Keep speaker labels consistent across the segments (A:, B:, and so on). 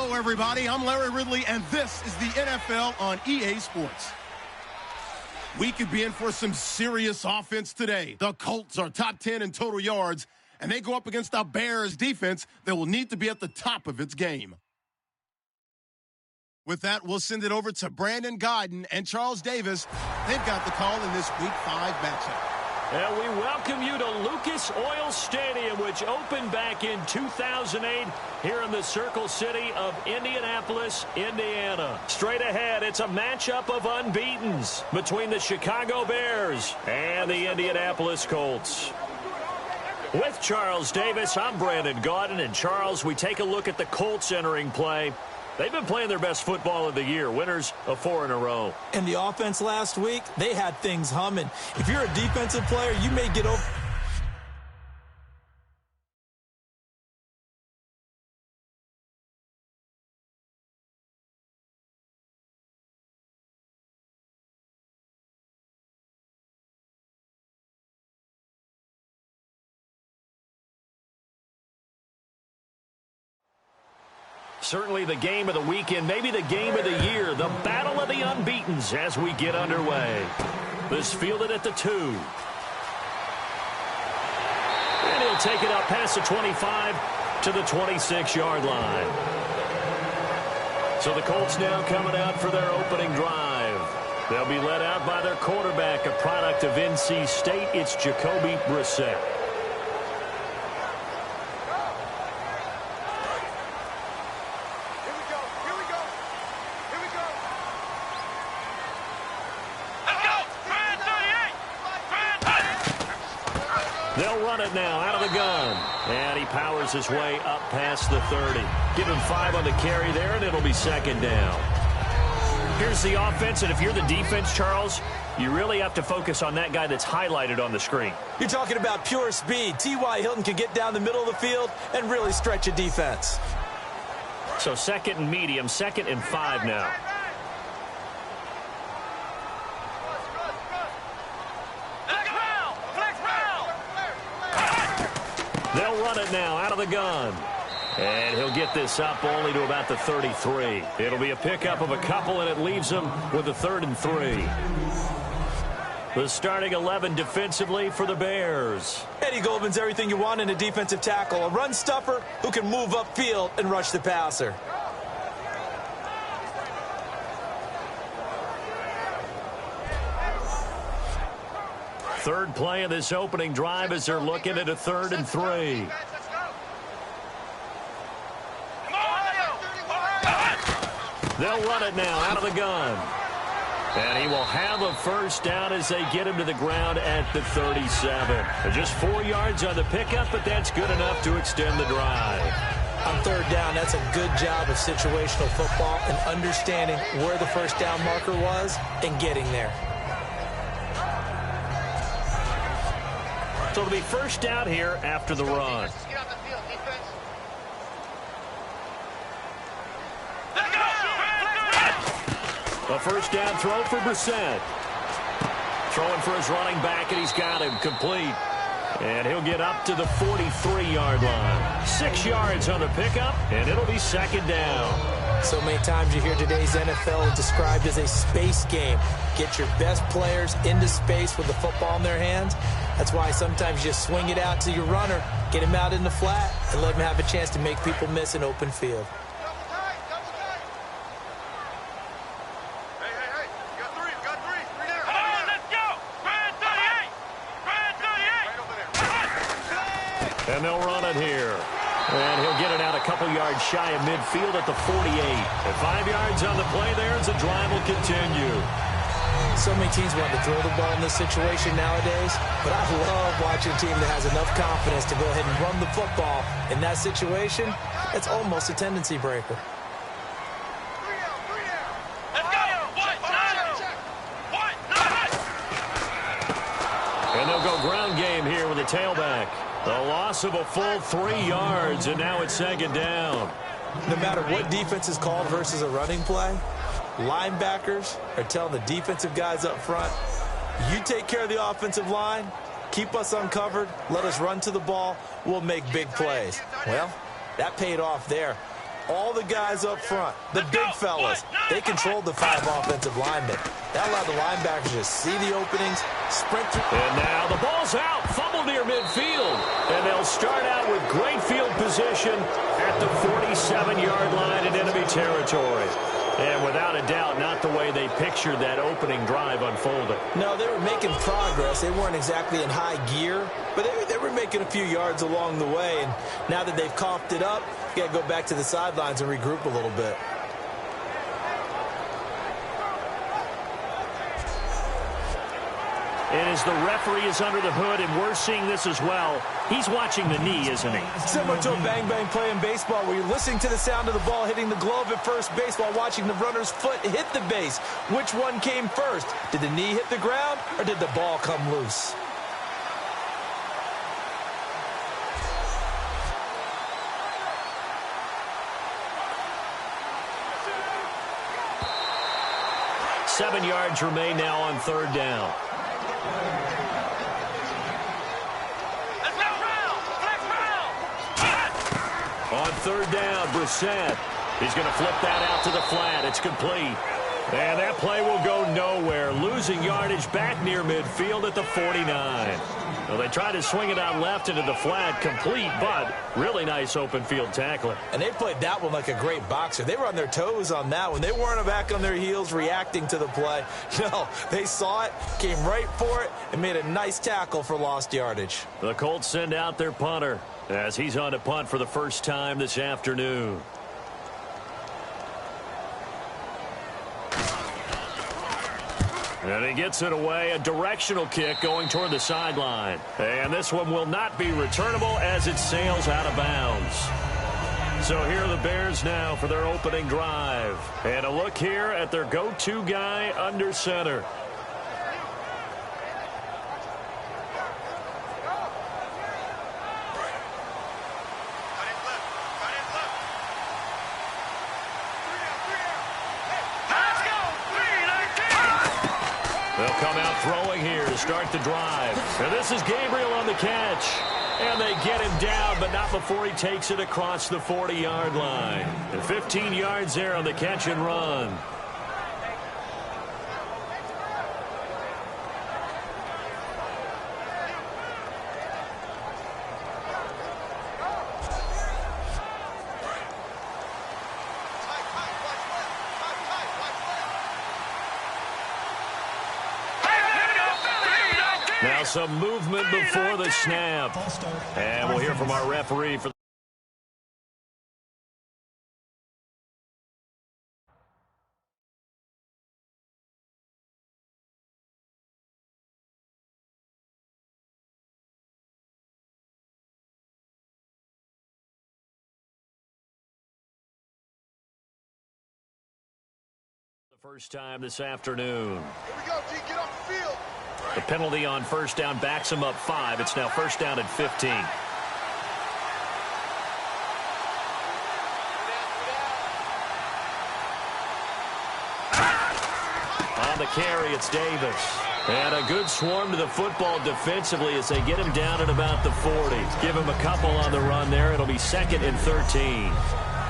A: Hello, everybody. I'm Larry Ridley, and this is the NFL on EA Sports. We could be in for some serious offense today. The Colts are top 10 in total yards, and they go up against a Bears defense that will need to be at the top of its game. With that, we'll send it over to Brandon Godden and Charles Davis. They've got the call in this Week 5 matchup.
B: And we welcome you to Lucas Oil Stadium, which opened back in 2008 here in the Circle City of Indianapolis, Indiana. Straight ahead, it's a matchup of unbeatens between the Chicago Bears and the Indianapolis Colts. With Charles Davis, I'm Brandon Gaudin. And Charles, we take a look at the Colts entering play. They've been playing their best football of the year, winners of 4 in a row.
C: And the offense last week, they had things humming. If you're a defensive player, you may get over.
B: Certainly the game of the weekend, maybe the game of the year, the battle of the unbeatens as we get underway. This fielded at the 2. And he'll take it up past the 25 to the 26-yard line. So the Colts now coming out for their opening drive. They'll be led out by their quarterback, a product of NC State. It's Jacoby Brissett. They'll run it now out of the gun. And he powers his way up past the 30. Give him 5 on the carry there, and it'll be second down. Here's the offense, and if you're the defense, Charles, you really have to focus on that guy that's highlighted on the screen.
C: You're talking about pure speed. T.Y. Hilton can get down the middle of the field and really stretch a defense.
B: So second and medium, 2nd and 5 now. They'll run it now out of the gun. And he'll get this up only to about the 33. It'll be a pickup of a couple, and it leaves him with a 3rd and 3. The starting 11 defensively for the Bears.
C: Eddie Goldman's everything you want in a defensive tackle. A run stuffer who can move upfield and rush the passer.
B: Third play of this opening drive as they're looking at a 3rd and 3. They'll run it now out of the gun. And he will have a first down as they get him to the ground at the 37. Just 4 yards on the pickup, but that's good enough to extend the drive.
C: On 3rd down, that's a good job of situational football and understanding where the first down marker was and getting there.
B: So it'll be first down here after the run. A first down throw for Brissett. Throwing for his running back, and he's got him complete. And he'll get up to the 43-yard line. 6 yards on the pickup, and it'll be second down.
C: So many times you hear today's NFL described as a space game. Get your best players into space with the football in their hands. That's why sometimes you swing it out to your runner, get him out in the flat, and let him have a chance to make people miss an open field.
B: And they'll run it here. And he'll get it out a couple yards shy of midfield at the 48. And 5 yards on the play there as the drive will continue.
C: So many teams want to throw the ball in this situation nowadays, but I love watching a team that has enough confidence to go ahead and run the football. In that situation, it's almost a tendency breaker.
B: And they'll go ground game here with a tailback. The loss of a full 3 yards, and now it's second down.
C: No matter what defense is called versus a running play, linebackers are telling the defensive guys up front, you take care of the offensive line, keep us uncovered, let us run to the ball, we'll make big plays. Well, that paid off there. All the guys up front, the big fellas, they controlled the 5 offensive linemen. That allowed the linebackers to see the openings, sprint through.
B: And now the ball's out, fumble near midfield. And they'll start out with great field position at the 47-yard line in enemy territory. And without a doubt, not the way they pictured that opening drive unfolding.
C: No, they were making progress. They weren't exactly in high gear, but they were making a few yards along the way. And now that they've coughed it up, you got to go back to the sidelines and regroup a little bit.
B: And as the referee is under the hood, and we're seeing this as well, he's watching the knee, isn't he?
C: Similar to a bang-bang play in baseball where you're listening to the sound of the ball hitting the glove at first base while watching the runner's foot hit the base. Which one came first? Did the knee hit the ground, or did the ball come loose?
B: Seven yards remain now on third down. On third down, Brissett. He's going to flip that out to the flat. It's complete. And that play will go nowhere. Losing yardage back near midfield at the 49. Well, they tried to swing it out left into the flat, complete, but really nice open field tackling.
C: And they played that one like a great boxer. They were on their toes on that one. They weren't back on their heels reacting to the play. No, they saw it, came right for it, and made a nice tackle for lost yardage.
B: The Colts send out their punter as he's on to punt for the first time this afternoon. And he gets it away, a directional kick going toward the sideline. And this one will not be returnable as it sails out of bounds. So here are the Bears now for their opening drive. And a look here at their go-to guy under center. They'll come out throwing here to start the drive. And this is Gabriel on the catch. And they get him down, but not before he takes it across the 40-yard line. And 15 yards there on the catch and run. Now some movement before the snap. And we'll hear from our referee for the first time this afternoon.
D: Here we go, G. Get off the field.
B: The penalty on first down backs him up 5. It's now first down at 15. On the carry, it's Davis. And a good swarm to the football defensively as they get him down at about the 40. Give him a couple on the run there. It'll be second and 13.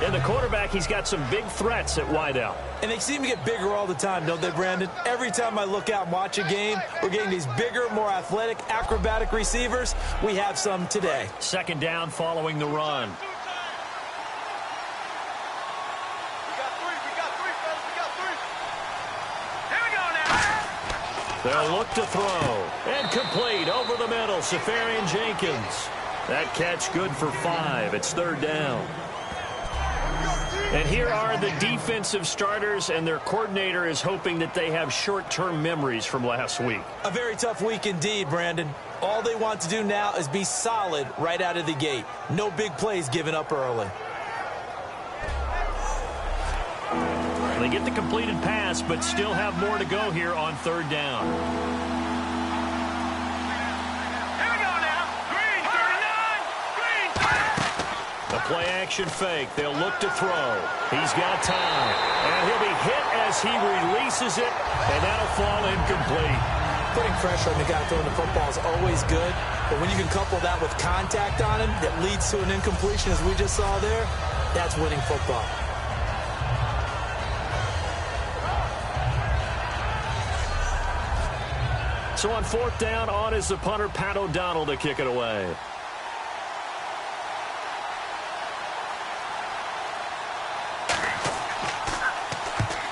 B: And the quarterback, he's got some big threats at wideout.
C: And they seem to get bigger all the time, don't they, Brandon? Every time I look out and watch a game, we're getting these bigger, more athletic, acrobatic receivers. We have some today.
B: Second down following the run.
D: We got three, fellas. We got three. Here we go now.
B: They'll look to throw. And complete over the middle. Safarian Jenkins. That catch good for 5. It's third down. And here are the defensive starters, and their coordinator is hoping that they have short-term memories from last week.
C: A very tough week indeed, Brandon. All they want to do now is be solid right out of the gate. No big plays given up early.
B: They get the completed pass, but still have more to go here on third down.
D: Here we go now. Green, 39. Green.
B: The play-action fake. They'll look to throw. He's got time. And he'll be hit as he releases it, and that'll fall incomplete.
C: Putting pressure on the guy throwing the football is always good, but when you can couple that with contact on him that leads to an incompletion, as we just saw there, That's winning football.
B: So on 4th down, on is the punter, Pat O'Donnell, to kick it away.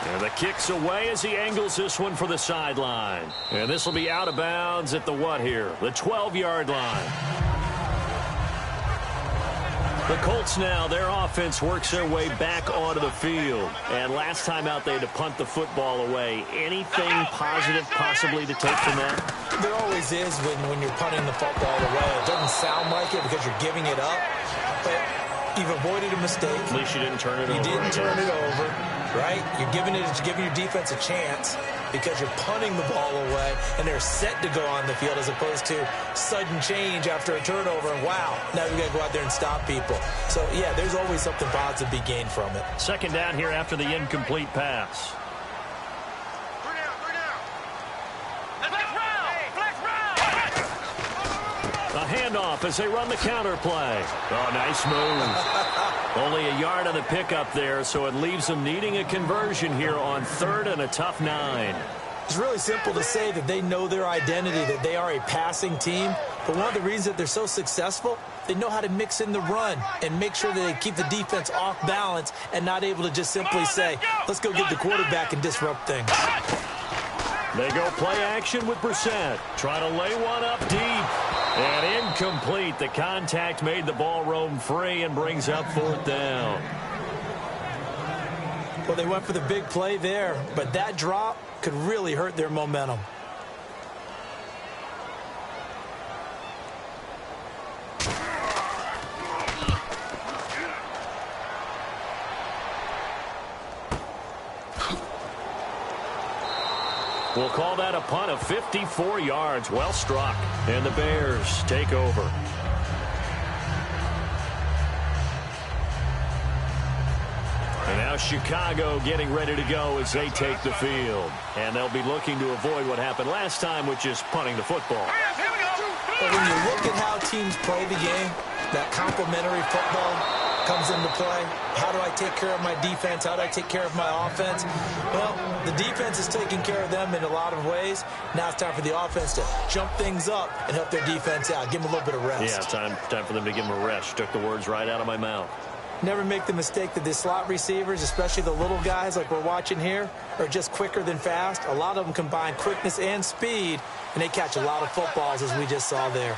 B: And the kick's away as he angles this one for the sideline. And this will be out of bounds at the what here? The 12-yard line. The Colts now, their offense works their way back onto the field. And last time out, they had to punt the football away. Anything positive possibly to take from that?
C: There always is when you're punting the football away. It doesn't sound like it because you're giving it up, but you've avoided a mistake.
B: At least you didn't turn it over.
C: You didn't turn it over, right? You're giving your defense a chance because you're punting the ball away, and they're set to go on the field as opposed to sudden change after a turnover, and wow, now we got to go out there and stop people. So, yeah, there's always something positive to be gained from it.
B: 2nd down here after the incomplete pass. A handoff as they run the counter play. Oh, nice move. Only a yard on the pickup there, so it leaves them needing a conversion here on 3rd and a tough 9.
C: It's really simple to say that they know their identity, that they are a passing team. But one of the reasons that they're so successful, they know how to mix in the run and make sure that they keep the defense off balance and not able to just simply say, let's go get the quarterback and disrupt things.
B: They go play action with Brissett. Try to lay one up deep. And incomplete. The contact made the ball roam free and brings up 4th down.
C: Well, they went for the big play there, but that drop could really hurt their momentum.
B: We'll call that a punt of 54 yards. Well struck. And the Bears take over. And now Chicago getting ready to go as they take the field. And they'll be looking to avoid what happened last time, which is punting the football.
C: But when you look at how teams play the game, that complementary football comes into play. How do I take care of my defense? How do I take care of my offense? Well, the defense is taking care of them in a lot of ways. Now it's time for the offense to jump things up and help their defense out. Give them a little bit of rest.
B: Yeah, time for them to give them a rest. Took the words right out of my mouth.
C: Never make the mistake that the slot receivers, especially the little guys like we're watching here, are just quicker than fast. A lot of them combine quickness and speed, and they catch a lot of footballs, as we just saw there.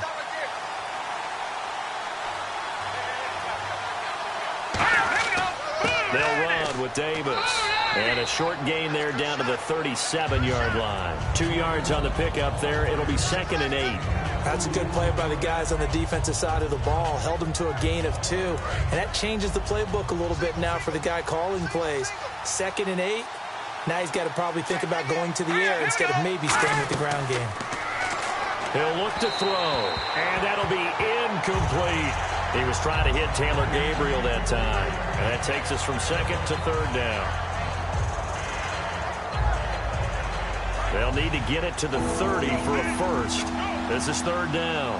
B: They'll run with Davis. And a short gain there down to the 37-yard line. 2 yards on the pickup there. It'll be 2nd and 8.
C: That's a good play by the guys on the defensive side of the ball. Held them to a gain of 2. And that changes the playbook a little bit now for the guy calling plays. 2nd and 8. Now he's got to probably think about going to the air instead of maybe staying with the ground game.
B: He'll look to throw. And that'll be incomplete. He was trying to hit Taylor Gabriel that time. And that takes us from 2nd to 3rd down. They'll need to get it to the 30 for a first. This is 3rd down.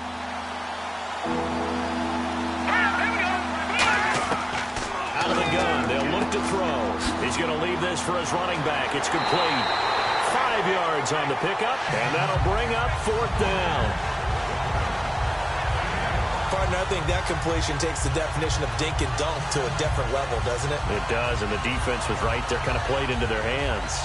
B: Out of the gun. They'll look to throw. He's going to leave this for his running back. It's complete. 5 yards on the pickup, and that'll bring up 4th down.
C: Partner, I think that completion takes the definition of dink and dunk to a different level, doesn't it?
B: It does, and the defense was right there, kind of played into their hands.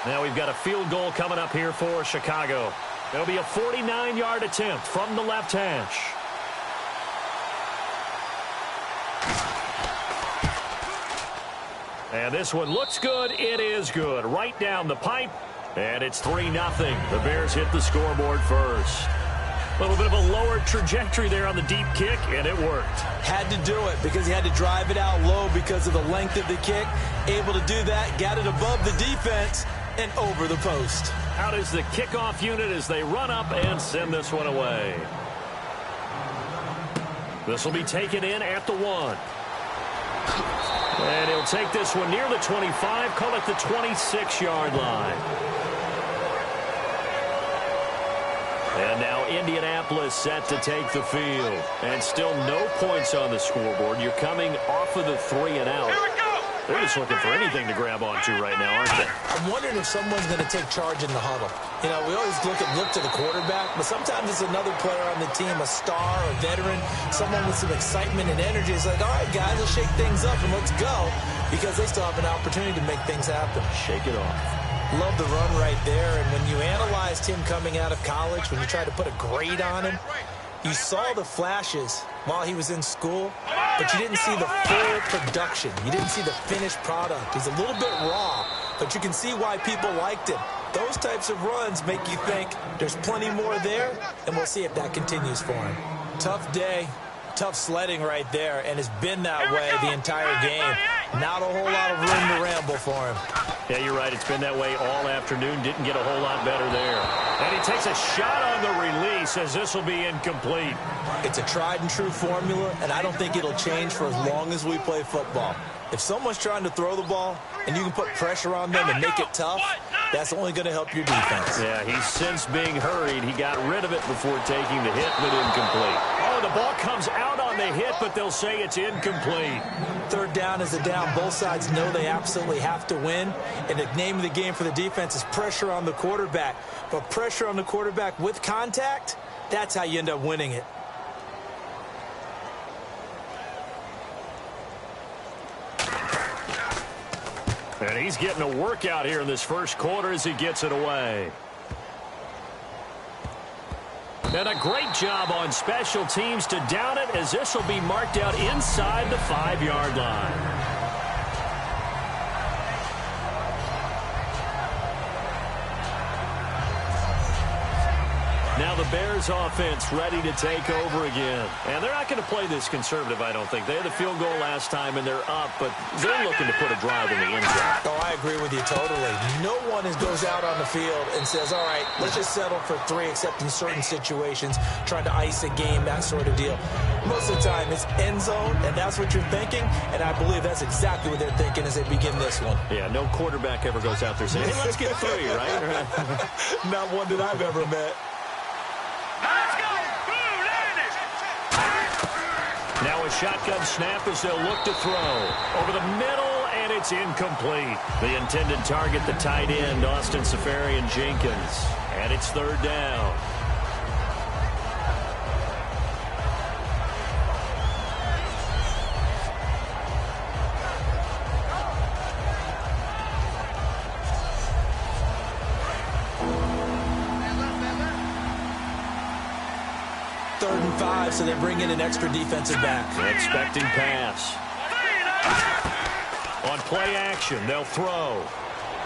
B: Now we've got a field goal coming up here for Chicago. It'll be a 49-yard attempt from the left hash. And this one looks good. It is good. Right down the pipe. And it's 3-0. The Bears hit the scoreboard first. A little bit of a lower trajectory there on the deep kick, and it worked.
C: Had to do it because he had to drive it out low because of the length of the kick. Able to do that, got it above the defense and over the post.
B: Out is the kickoff unit as they run up and send this one away. This will be taken in at the 1. And he'll take this one near the 25, call it the 26-yard line. And now Indianapolis set to take the field. And still no points on the scoreboard. You're coming off of the 3 and out. They're just looking for anything to grab onto right now, aren't they?
C: I'm wondering if someone's going to take charge in the huddle. You know, we always look to the quarterback, but sometimes it's another player on the team, a star, a veteran, someone with some excitement and energy. It's like, all right, guys, let's shake things up and let's go, because they still have an opportunity to make things happen.
B: Shake it off.
C: Love the run right there, and when you analyzed him coming out of college, when you tried to put a grade on him, you saw the flashes while he was in school, but you didn't see the full production. You didn't see the finished product. He's a little bit raw, but you can see why people liked him. Those types of runs make you think there's plenty more there, and we'll see if that continues for him. Tough day, tough sledding right there, and it's been that way the entire game. Not a whole lot of room to ramble for him.
B: Yeah, you're right. It's been that way all afternoon. Didn't get a whole lot better there. And he takes a shot on the release as this will be incomplete.
C: It's a tried and true formula, and I don't think it'll change for as long as we play football. If someone's trying to throw the ball and you can put pressure on them and make it tough, that's only going to help your defense.
B: Yeah, he's since being hurried. He got rid of it before taking the hit, but incomplete. Oh, the ball comes out on the hit, but they'll say it's incomplete.
C: Third down is a down. Both sides know they absolutely have to win. And the name of the game for the defense is pressure on the quarterback. But pressure on the quarterback with contact, that's how you end up winning it.
B: And he's getting a workout here in this first quarter as he gets it away. And a great job on special teams to down it, as this will be marked out inside the 5-yard line. Now the Bears offense ready to take over again. And they're not going to play this conservative, I don't think. They had the field goal last time, and they're up, but they're looking to put a drive in the end zone.
C: Oh, I agree with you totally. No one goes out on the field and says, all right, let's just settle for 3, except in certain situations, trying to ice a game, that sort of deal. Most of the time, it's end zone, and that's what you're thinking, and I believe that's exactly what they're thinking as they begin this one.
B: Yeah, no quarterback ever goes out there saying, hey, let's get 3, right?
C: Not one that I've ever met.
D: Let's go! Blue landed!
B: Now a shotgun snap as they'll look to throw. Over the middle, and it's incomplete. The intended target, the tight end, Austin Safarian-Jenkins. And it's third down.
C: Third and 5, so they bring in an extra defensive back.
B: Expecting pass. On play action, they'll throw.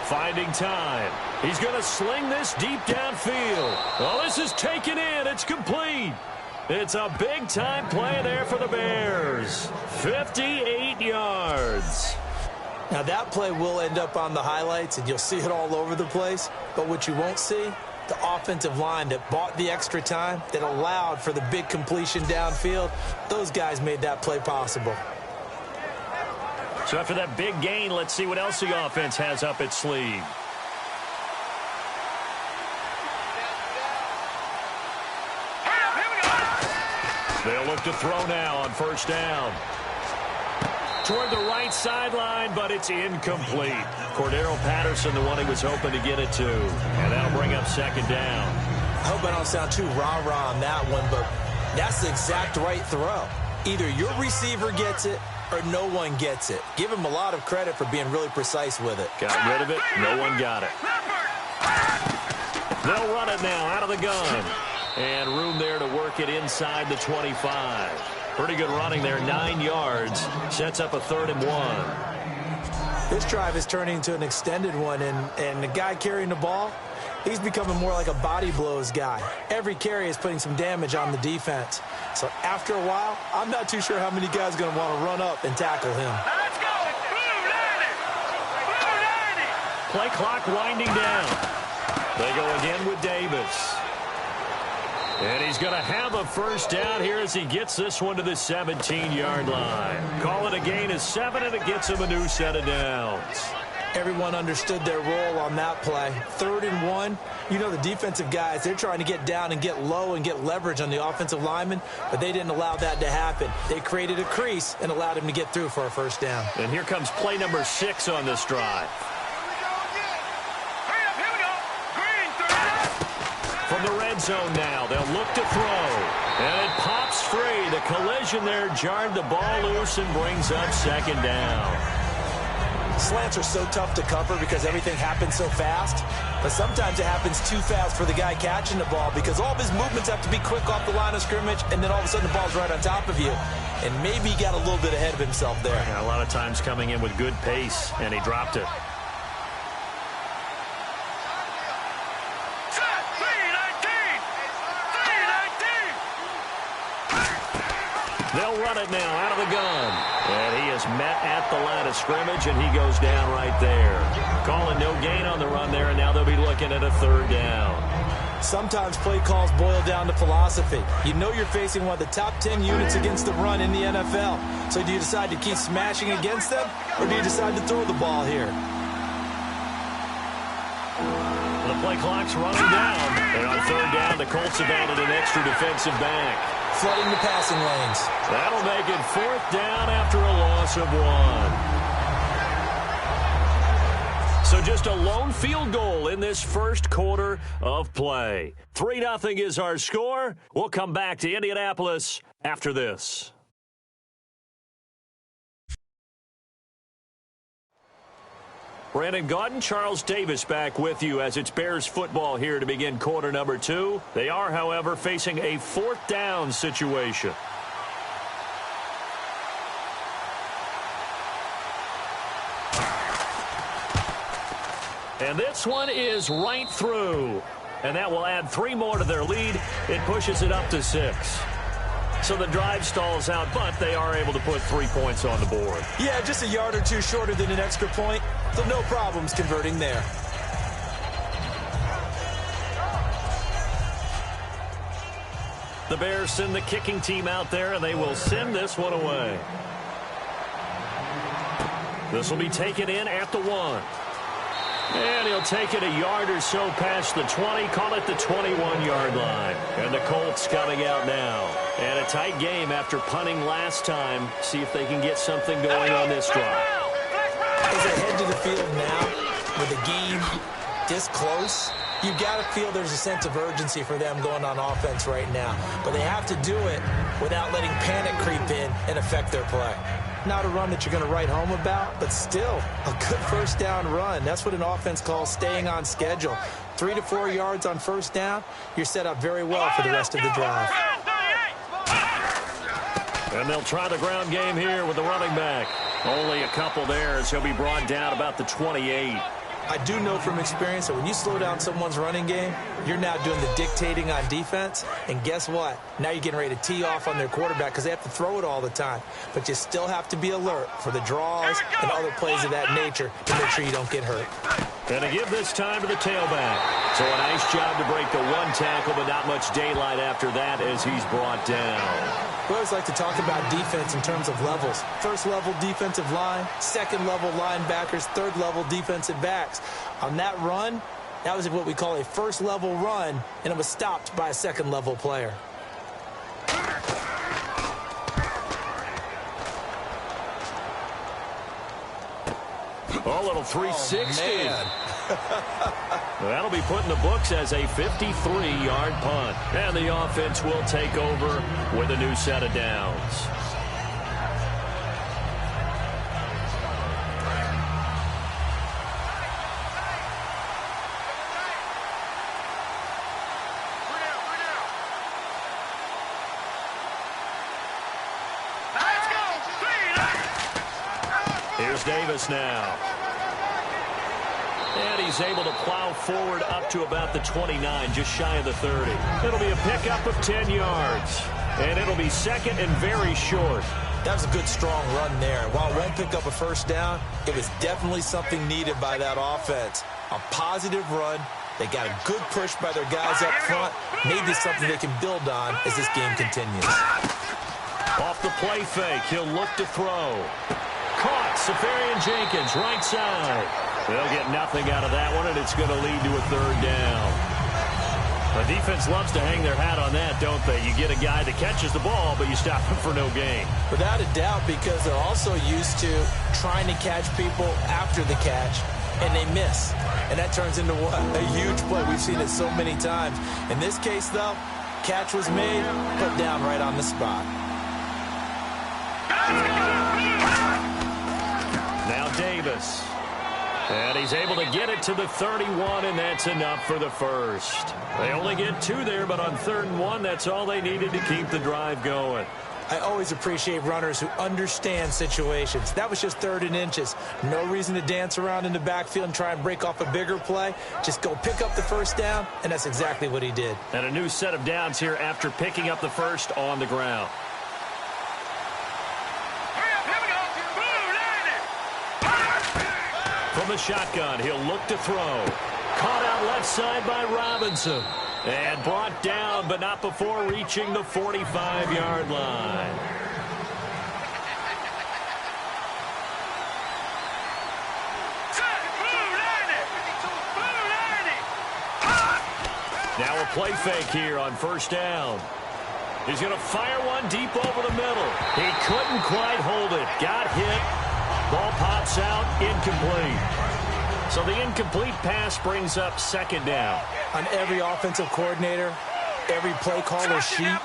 B: Finding time. He's going to sling this deep downfield. Oh, this is taken in. It's complete. It's a big-time play there for the Bears. 58 yards.
C: Now, that play will end up on the highlights, and you'll see it all over the place. But what you won't see, the offensive line that bought the extra time, that allowed for the big completion downfield, those guys made that play possible.
B: So after that big gain, let's see what else the offense has up its sleeve. They'll look to throw now on first down. Toward the right sideline, but it's incomplete. Cordero Patterson, the one he was hoping to get it to. And that'll bring up second down.
C: I hope I don't sound too rah-rah on that one, but that's the exact right throw. Either your receiver gets it or no one gets it. Give him a lot of credit for being really precise with it.
B: Got rid of it. No one got it. They'll run it now out of the gun. And room there to work it inside the 25. Pretty good running there, 9 yards. Sets up a 3rd and 1.
C: This drive is turning into an extended one, and the guy carrying the ball, he's becoming more like a body blows guy. Every carry is putting some damage on the defense. So after a while, I'm not too sure how many guys are going to want to run up and tackle him.
D: Let's go! Blue landed! Blue landed!
B: Play clock winding down. They go again with Davis. And he's going to have a first down here as he gets this one to the 17-yard line. Call it a gain of 7, and it gets him a new set of downs.
C: Everyone understood their role on that play. 3rd and 1. You know the defensive guys, they're trying to get down and get low and get leverage on the offensive lineman, but they didn't allow that to happen. They created a crease and allowed him to get through for a first down.
B: And here comes play number 6 on this drive. From the red zone now, they'll look to throw. And it pops free. The collision there jarred the ball loose and brings up 2nd down.
C: Slants are so tough to cover because everything happens so fast. But sometimes it happens too fast for the guy catching the ball because all of his movements have to be quick off the line of scrimmage, and then all of a sudden the ball's right on top of you. And maybe he got a little bit ahead of himself there.
B: Yeah, a lot of times coming in with good pace, and he dropped it. They'll run it now out of the gun. And he is met at the line of scrimmage, and he goes down right there. Calling no gain on the run there, and now they'll be looking at a 3rd down.
C: Sometimes play calls boil down to philosophy. You know you're facing one of the top 10 units against the run in the NFL. So do you decide to keep smashing against them, or do you decide to throw the ball here?
B: The play clock's running down. And on 3rd down, the Colts have added an extra defensive back.
C: Flooding the passing lanes.
B: That'll make it 4th down after a loss of 1. So just a lone field goal in this first quarter of play. 3-0 is our score. We'll come back to Indianapolis after this. Brandon Gaudin, Charles Davis back with you as it's Bears football here to begin quarter number 2. They are, however, facing a 4th down situation. And this one is right through. And that will add 3 more to their lead. It pushes it up to 6. So the drive stalls out, but they are able to put 3 points on the board.
C: Yeah, just a yard or 2 shorter than an extra point, so no problems converting there.
B: The Bears send the kicking team out there, and they will send this one away. This will be taken in at the 1. And he'll take it a yard or so past the 20, call it the 21-yard line. And the Colts coming out now. And a tight game after punting last time. See if they can get something going on this drive.
C: As they head to the field now, with the game this close, you've got to feel there's a sense of urgency for them going on offense right now. But they have to do it without letting panic creep in and affect their play. Not a run that you're going to write home about, but still a good first down run. That's what an offense calls staying on schedule. 3 to 4 yards on first down, you're set up very well for the rest of the drive.
B: And they'll try the ground game here with the running back. Only a couple there as he'll be brought down about the 28.
C: I do know from experience that when you slow down someone's running game, you're now doing the dictating on defense. And guess what? Now you're getting ready to tee off on their quarterback because they have to throw it all the time. But you still have to be alert for the draws and other plays of that nature to make sure you don't get hurt.
B: And to give this time to the tailback. So a nice job to break the 1 tackle, but not much daylight after that as he's brought down.
C: We always like to talk about defense in terms of levels. First level defensive line, second level linebackers, third level defensive backs. On that run, that was what we call a first level run, and it was stopped by a second level player.
B: Oh, little 360. That'll be put in the books as a 53-yard punt. And the offense will take over with a new set of downs. Here's Davis now. And he's able to plow forward up to about the 29, just shy of the 30. It'll be a pickup of 10 yards. And it'll be second and very short.
C: That was a good, strong run there. While it won't pick up a first down, it was definitely something needed by that offense. A positive run They got a good push by their guys up front. Maybe something they can build on as this game continues.
B: Off the play fake, he'll look to throw. Caught, Safarian Jenkins, right side. They'll get nothing out of that one, and it's going to lead to a third down. The defense loves to hang their hat on that, don't they? You get a guy that catches the ball, but you stop him for no gain.
C: Without a doubt, because they're also used to trying to catch people after the catch, and they miss. And that turns into what? A huge play. We've seen it so many times. In this case, though, catch was made, put down right on the spot.
B: Now Davis. And he's able to get it to the 31, and that's enough for the first. They only get 2 there, but on 3rd and 1, that's all they needed to keep the drive going.
C: I always appreciate runners who understand situations. That was just 3rd and inches. No reason to dance around in the backfield and try and break off a bigger play. Just go pick up the first down, and that's exactly what he did.
B: And a new set of downs here after picking up the first on the ground. From the shotgun, he'll look to throw. Caught out left side by Robinson. And brought down, but not before reaching the 45-yard line. Now a play fake here on 1st down. He's going to fire one deep over the middle. He couldn't quite hold it. Got hit. Ball pops out, incomplete. So the incomplete pass brings up 2nd down.
C: On every offensive coordinator, every play caller sheet,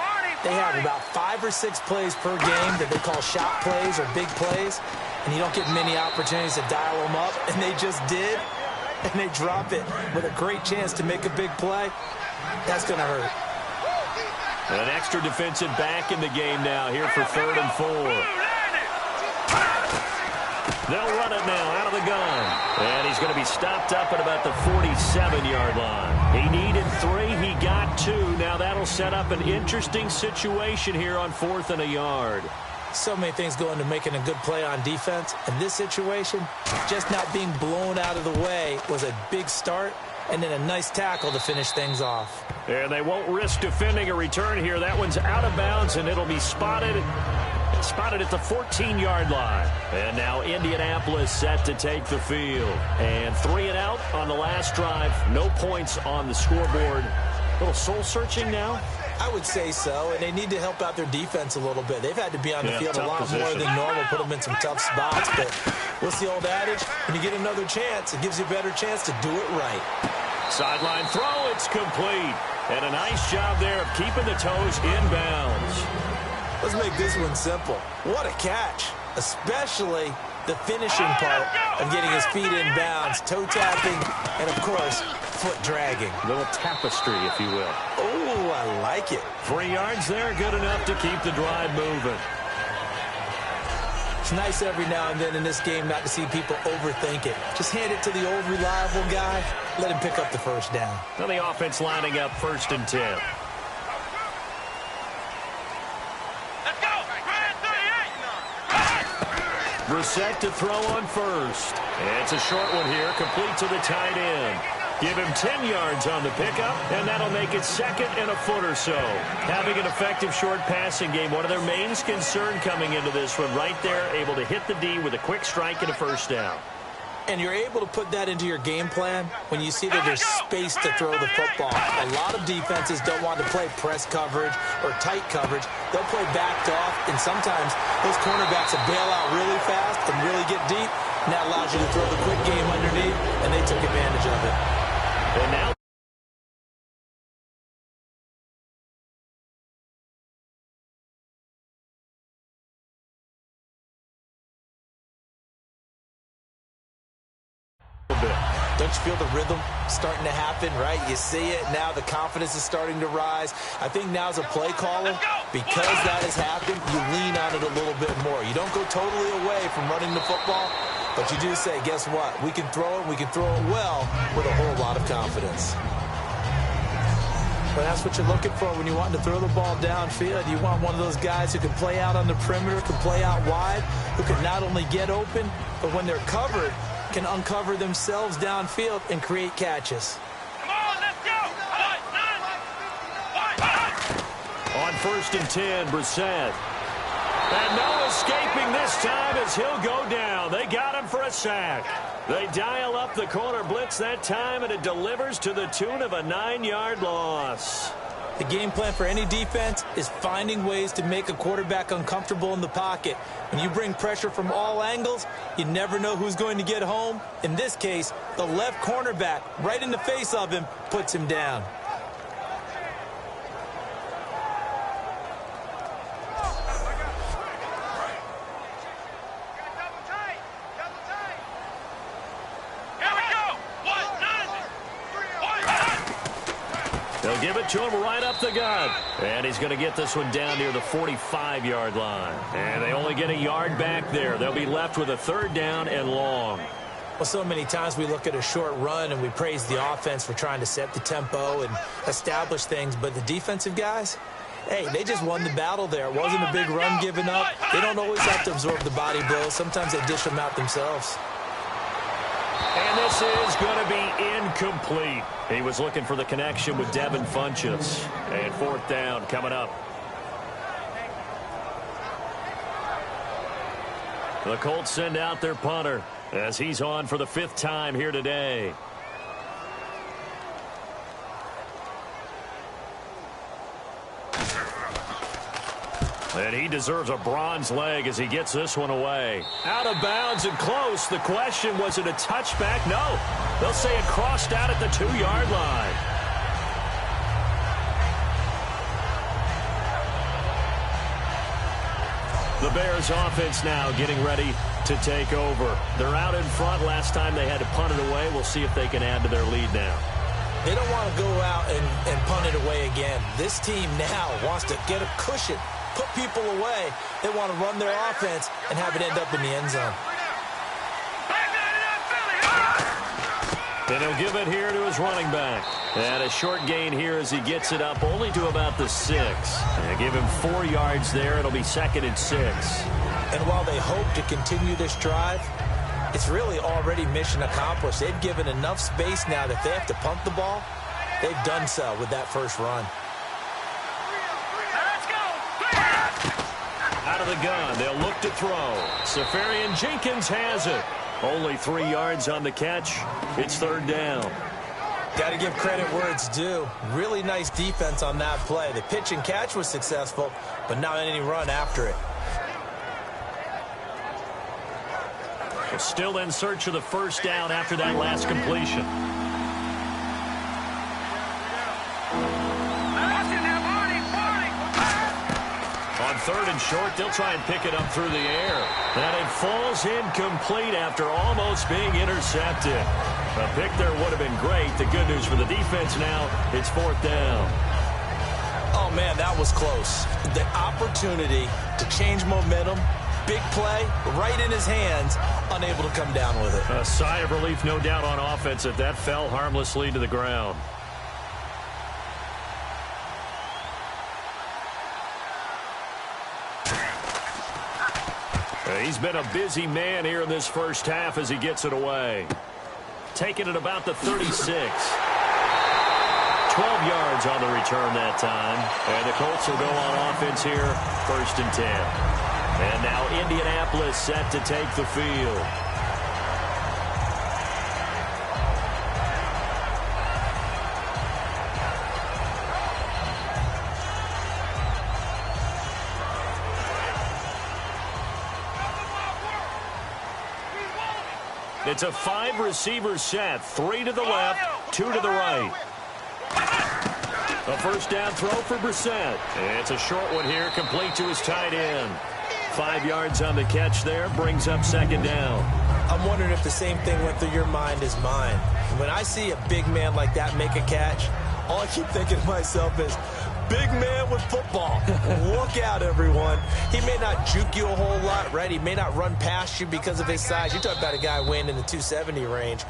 C: they have about 5 or 6 plays per game that they call shot plays or big plays, and you don't get many opportunities to dial them up, and they just did, and they drop it with a great chance to make a big play. That's going to hurt.
B: An extra defensive back in the game now here for 3rd and 4. They'll run it now out of the gun. And he's going to be stopped up at about the 47-yard line. He needed 3. He got 2. Now that'll set up an interesting situation here on 4th and a yard.
C: So many things go into making a good play on defense. In this situation, just not being blown out of the way was a big start, and then a nice tackle to finish things off.
B: And they won't risk defending a return here. That one's out of bounds, and it'll be spotted at the 14-yard line. And now Indianapolis set to take the field. And 3 and out on the last drive. No points on the scoreboard. A little soul-searching now?
C: I would say so, and they need to help out their defense a little bit. They've had to be on the field a lot more than normal, put them in some tough spots. But what's the old adage? When you get another chance, it gives you a better chance to do it right.
B: Sideline throw, it's complete. And a nice job there of keeping the toes in bounds.
C: Let's make this one simple. What a catch, especially the finishing part of getting his feet in bounds, toe tapping, and, of course, foot dragging.
B: A little tapestry, if you will.
C: Oh, I like it.
B: 3 yards there, good enough to keep the drive moving.
C: It's nice every now and then in this game not to see people overthink it. Just hand it to the old reliable guy. Let him pick up the first down.
B: Now the offense lining up 1st and 10. Brissett to throw on 1st. It's a short one here, complete to the tight end. Give him 10 yards on the pickup, and that'll make it 2nd and a foot or so. Having an effective short passing game, one of their main concern coming into this one, right there, able to hit the D with a quick strike and a first down.
C: And you're able to put that into your game plan when you see that there's space to throw the football. A lot of defenses don't want to play press coverage or tight coverage. They'll play backed off, and sometimes those cornerbacks will bail out really fast and really get deep, and that allows you to throw the quick game underneath, and they took advantage of it.
B: And now
C: don't you feel the rhythm starting to happen, right? You see it. Now the confidence is starting to rise. I think now as a play caller, because that has happened, you lean on it a little bit more. You don't go totally away from running the football, but you do say, guess what? We can throw it. We can throw it well with a whole lot of confidence. But that's what you're looking for when you want to throw the ball downfield. You want one of those guys who can play out on the perimeter, can play out wide, who can not only get open, but when they're covered, can uncover themselves downfield and create catches.
D: Come on,
B: On 1st and 10, Brissett. And no escaping this time as he'll go down. They got him for a sack. They dial up the corner blitz that time, and it delivers to the tune of a 9-yard loss.
C: The game plan for any defense is finding ways to make a quarterback uncomfortable in the pocket. When you bring pressure from all angles, you never know who's going to get home. In this case, the left cornerback, right in the face of him, puts him down.
B: They'll give it to him right up the gut. And he's going to get this one down near the 45-yard line. And they only get a yard back there. They'll be left with a 3rd down and long.
C: Well, so many times we look at a short run and we praise the offense for trying to set the tempo and establish things. But the defensive guys, hey, they just won the battle there. It wasn't a big run given up. They don't always have to absorb the body blows. Sometimes they dish them out themselves.
B: And this is going to be incomplete. He was looking for the connection with Devin Funchess. And 4th down coming up. The Colts send out their punter as he's on for the 5th time here today. And he deserves a bronze leg as he gets this one away. Out of bounds and close. The question, was it a touchback? No. They'll say it crossed out at the 2-yard line. The Bears offense now getting ready to take over. They're out in front. Last time they had to punt it away. We'll see if they can add to their lead now.
C: They don't want to go out and punt it away again. This team now wants to get a cushion, put people away. They want to run their offense and have it end up in the end zone.
B: And he'll give it here to his running back. And a short gain here as he gets it up only to about the 6. And give him 4 yards there. It'll be 2nd and 6.
C: And while they hope to continue this drive, it's really already mission accomplished. They've given enough space now that if they have to punt the ball, they've done so with that first run.
B: Out of the gun, they'll look to throw. Safarian Jenkins has it. Only 3 yards on the catch. It's 3rd down.
C: Got to give credit where it's due. Really nice defense on that play. The pitch and catch was successful, but not any run after it.
B: Still in search of the 1st down after that last completion. On 3rd and short, they'll try and pick it up through the air. And it falls incomplete after almost being intercepted. A pick there would have been great. The good news for the defense now, it's 4th down.
C: Oh, man, that was close. The opportunity to change momentum, big play, right in his hands, unable to come down with it.
B: A sigh of relief, no doubt, on offense that fell harmlessly to the ground. He's been a busy man here in this first half as he gets it away. Taking it about the 36. 12 yards on the return that time. And the Colts will go on offense here, 1st and 10. And now Indianapolis set to take the field. It's a 5-receiver set. 3 to the left, 2 to the right. A 1st down throw for Brissett. It's a short one here, complete to his tight end. 5 yards on the catch there, brings up 2nd down.
C: I'm wondering if the same thing went through your mind as mine. When I see a big man like that make a catch, all I keep thinking to myself is, big man with football. Look out, everyone. He may not juke you a whole lot, right? He may not run past you because of his size. You talk about a guy weighing in the 270 range.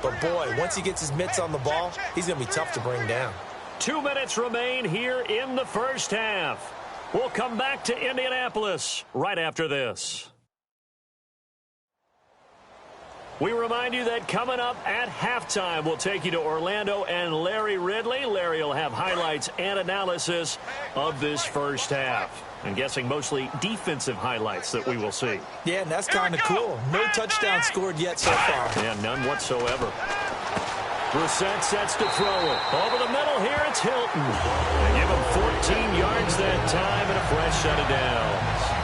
C: But, boy, once he gets his mitts on the ball, he's going to be tough to bring down.
B: 2 minutes remain here in the first half. We'll come back to Indianapolis right after this. We remind you that coming up at halftime, we'll take you to Orlando and Larry Ridley. Larry will have highlights and analysis of this first half. I'm guessing mostly defensive highlights that we will see.
C: Yeah, and that's kind of cool. No touchdown scored yet so far.
B: Yeah, none whatsoever. Brissett sets to throw it. Over the middle here, it's Hilton. They give him 14 yards that time and a fresh set of downs.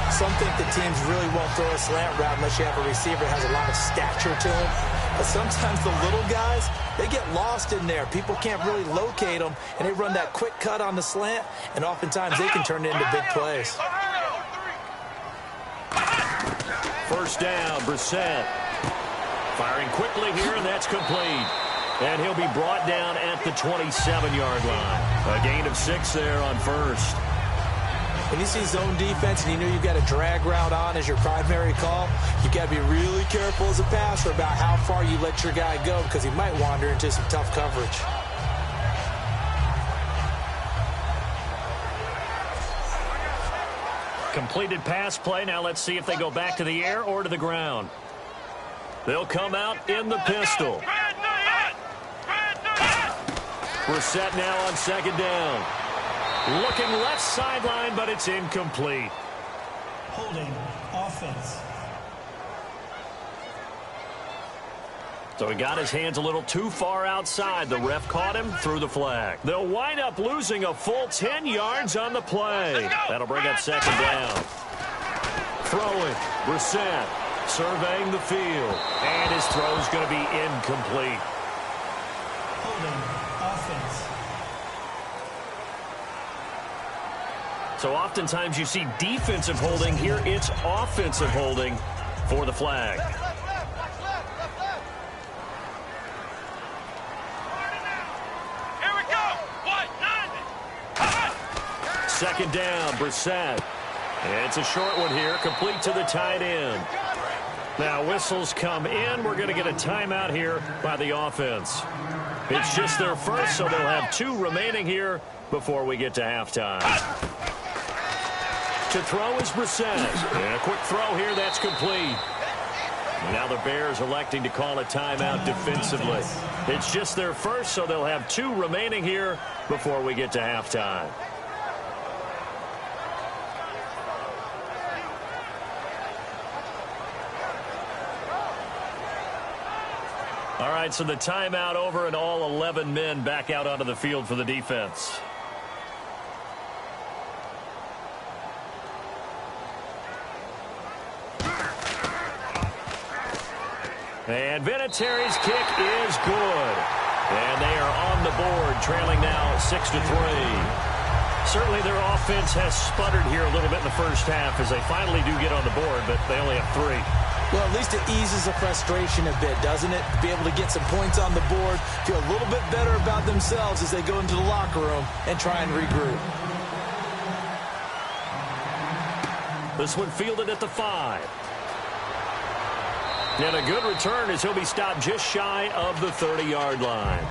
C: Some think the teams really won't throw a slant route unless you have a receiver that has a lot of stature to him. But sometimes the little guys, they get lost in there. People can't really locate them, and they run that quick cut on the slant, and oftentimes they can turn it into big plays.
B: First down, Brissett. Firing quickly here, and that's complete. And he'll be brought down at the 27-yard line. A gain of 6 there on first.
C: When you see zone defense and you know you've got a drag route on as your primary call, you've got to be really careful as a passer about how far you let your guy go because he might wander into some tough coverage.
B: Completed pass play. Now let's see if they go back to the air or to the ground. They'll come out in the pistol. Brissett now on second down. Looking left sideline, but it's incomplete.
E: Holding offense.
B: So he got his hands a little too far outside. The ref caught him, threw the flag. They'll wind up losing a full 10 yards on the play. That'll bring up second down. Throwing, Brissett surveying the field. And his throw's going to be incomplete.
E: Holding offense.
B: So oftentimes you see defensive holding. Here it's offensive holding for the flag.
D: Here we go.
B: Second down, Brissett. It's a short one here, complete to the tight end. Now whistles come in. We're going to get a timeout here by the offense. It's just their first, so they'll have 2 remaining here before we get to halftime. To throw is Brissett. And a quick throw here, that's complete. Now the Bears electing to call a timeout defensively. It's just their first, so they'll have 2 remaining here before we get to halftime. All right, so the timeout over and all 11 men back out onto the field for the defense. And Vinatieri's kick is good. And they are on the board, trailing now 6-3. Certainly their offense has sputtered here a little bit in the first half as they finally do get on the board, but they only have 3.
C: Well, at least it eases the frustration a bit, doesn't it? To be able to get some points on the board, feel a little bit better about themselves as they go into the locker room and try and regroup.
B: This one fielded at the 5. And a good return as he'll be stopped just shy of the 30-yard line.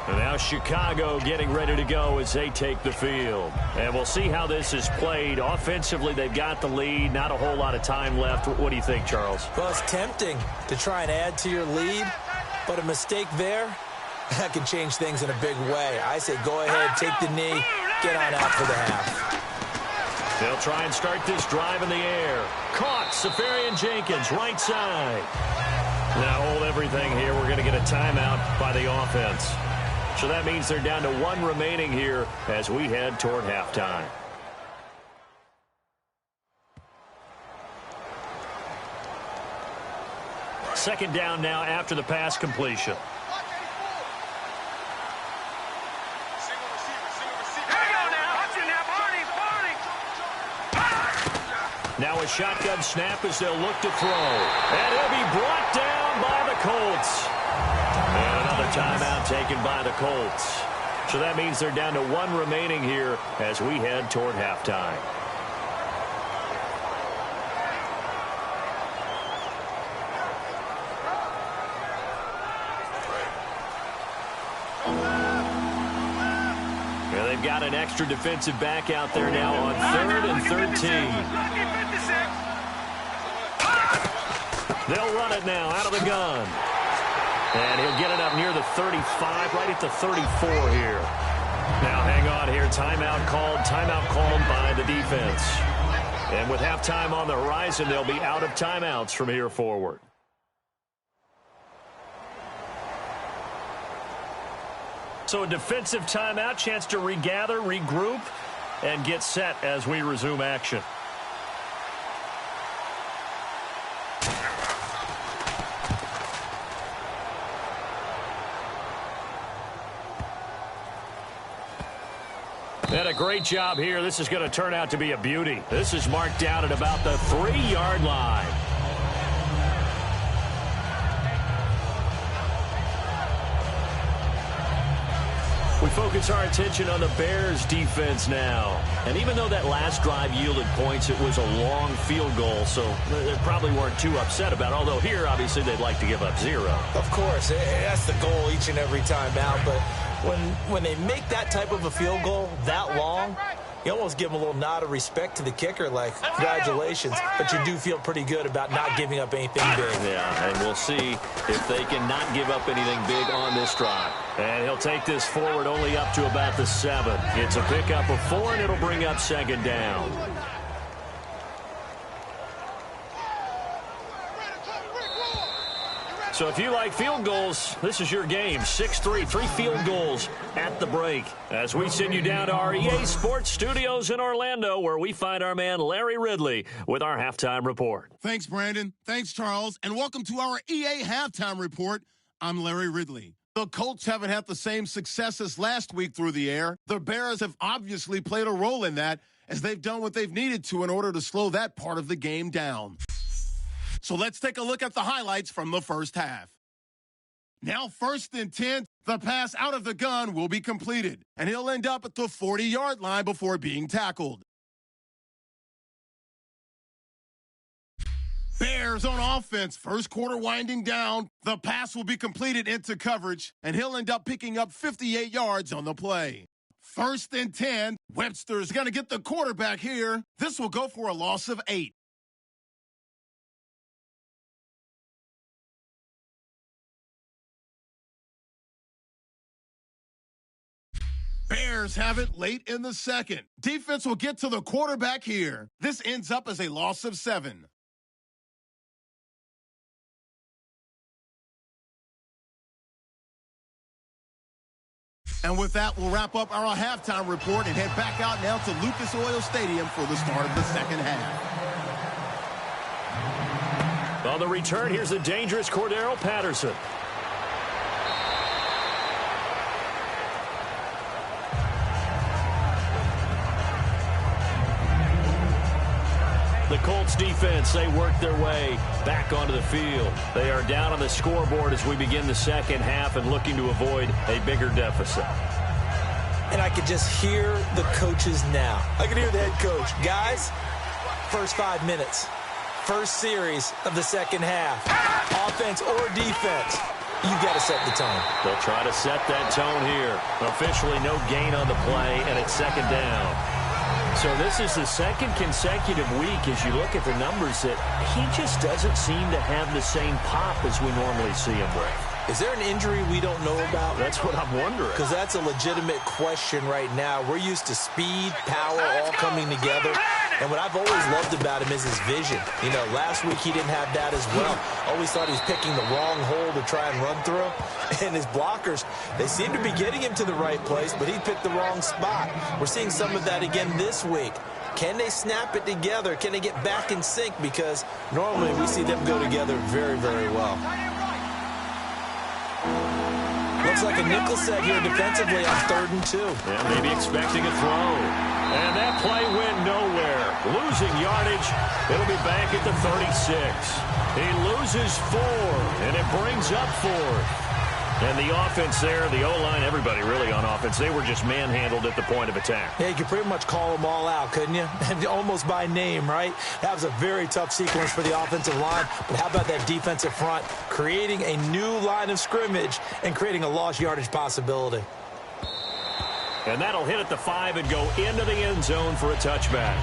B: And now Chicago getting ready to go as they take the field. And we'll see how this is played. Offensively, they've got the lead. Not a whole lot of time left. What do you think, Charles?
C: Well, it's tempting to try and add to your lead, but a mistake there, that can change things in a big way. I say go ahead, take the knee, get on out for the half.
B: They'll try and start this drive in the air. Caught, Safarian-Jenkins, right side. Now hold everything here. We're going to get a timeout by the offense. So that means they're down to 1 remaining here as we head toward halftime. Second down now after the pass completion. Now a shotgun snap as they'll look to throw. And he'll be brought down by the Colts. And another timeout taken by the Colts. So that means they're down to 1 remaining here as we head toward halftime. They've got an extra defensive back out there now on 3rd and 13. They'll run it now out of the gun. And he'll get it up near the 35, right at the 34 here. Now hang on here. Timeout called by the defense. And with halftime on the horizon, they'll be out of timeouts from here forward. So a defensive timeout, chance to regather, regroup, and get set as we resume action. And a great job here. This is going to turn out to be a beauty. This is marked out at about the 3-yard line. We focus our attention on the Bears defense now. And even though that last drive yielded points, it was a long field goal, so they probably weren't too upset about it. Although here, obviously, they'd like to give up 0.
C: Of course, that's the goal each and every time out. But when they make that type of a field goal that long, you almost give them a little nod of respect to the kicker, like, congratulations. But you do feel pretty good about not giving up anything big.
B: Yeah, and we'll see if they can not give up anything big on this drive. And he'll take this forward only up to about the 7. It's a pickup of 4, and it'll bring up 2nd down. So if you like field goals, this is your game. 6-3, 3 field goals at the break. As we send you down to our EA Sports Studios in Orlando, where we find our man Larry Ridley with our halftime report.
A: Thanks, Brandon. Thanks, Charles. And welcome to our EA Halftime Report. I'm Larry Ridley. The Colts haven't had the same success as last week through the air. The Bears have obviously played a role in that, as they've done what they've needed to in order to slow that part of the game down. So let's take a look at the highlights from the first half. Now 1st and 10, the pass out of the gun will be completed, and he'll end up at the 40-yard line before being tackled. Bears on offense, first quarter winding down. The pass will be completed into coverage, and he'll end up picking up 58 yards on the play. 1st and 10, Webster's going to get the quarterback here. This will go for a loss of 8. Bears have it late in the second. Defense will get to the quarterback here. This ends up as a loss of 7. And with that, we'll wrap up our halftime report and head back out now to Lucas Oil Stadium for the start of the second half.
B: On the return, here's the dangerous Cordero Patterson. The Colts defense, they work their way back onto the field. They are down on the scoreboard as we begin the second half and looking to avoid a bigger deficit.
C: And I could just hear the coaches now. I can hear the head coach. Guys, first 5 minutes, first series of the second half, offense or defense, you've got to set the tone.
B: They'll try to set that tone here. Officially no gain on the play, and it's 2nd down. So this is the second consecutive week, as you look at the numbers, that he just doesn't seem to have the same pop as we normally see him with.
C: Is there an injury we don't know about?
B: That's what I'm wondering.
C: Because that's a legitimate question right now. We're used to speed, power, all coming together. And what I've always loved about him is his vision. You know, last week he didn't have that as well. Always thought he was picking the wrong hole to try and run through. And his blockers, they seem to be getting him to the right place, but he picked the wrong spot. We're seeing some of that again this week. Can they snap it together? Can they get back in sync? Because normally we see them go together very, very well. Looks like a nickel set here defensively on 3rd and 2.
B: Yeah, maybe expecting a throw. And that play went nowhere. Losing yardage. It'll be back at the 36. He loses 4, and it brings up 4. And the offense there, the O-line, everybody really on offense, they were just manhandled at the point of attack.
C: Yeah, you could pretty much call them all out, couldn't you? Almost by name, right? That was a very tough sequence for the offensive line. But how about that defensive front creating a new line of scrimmage and creating a lost yardage possibility?
B: And that'll hit at the 5 and go into the end zone for a touchback.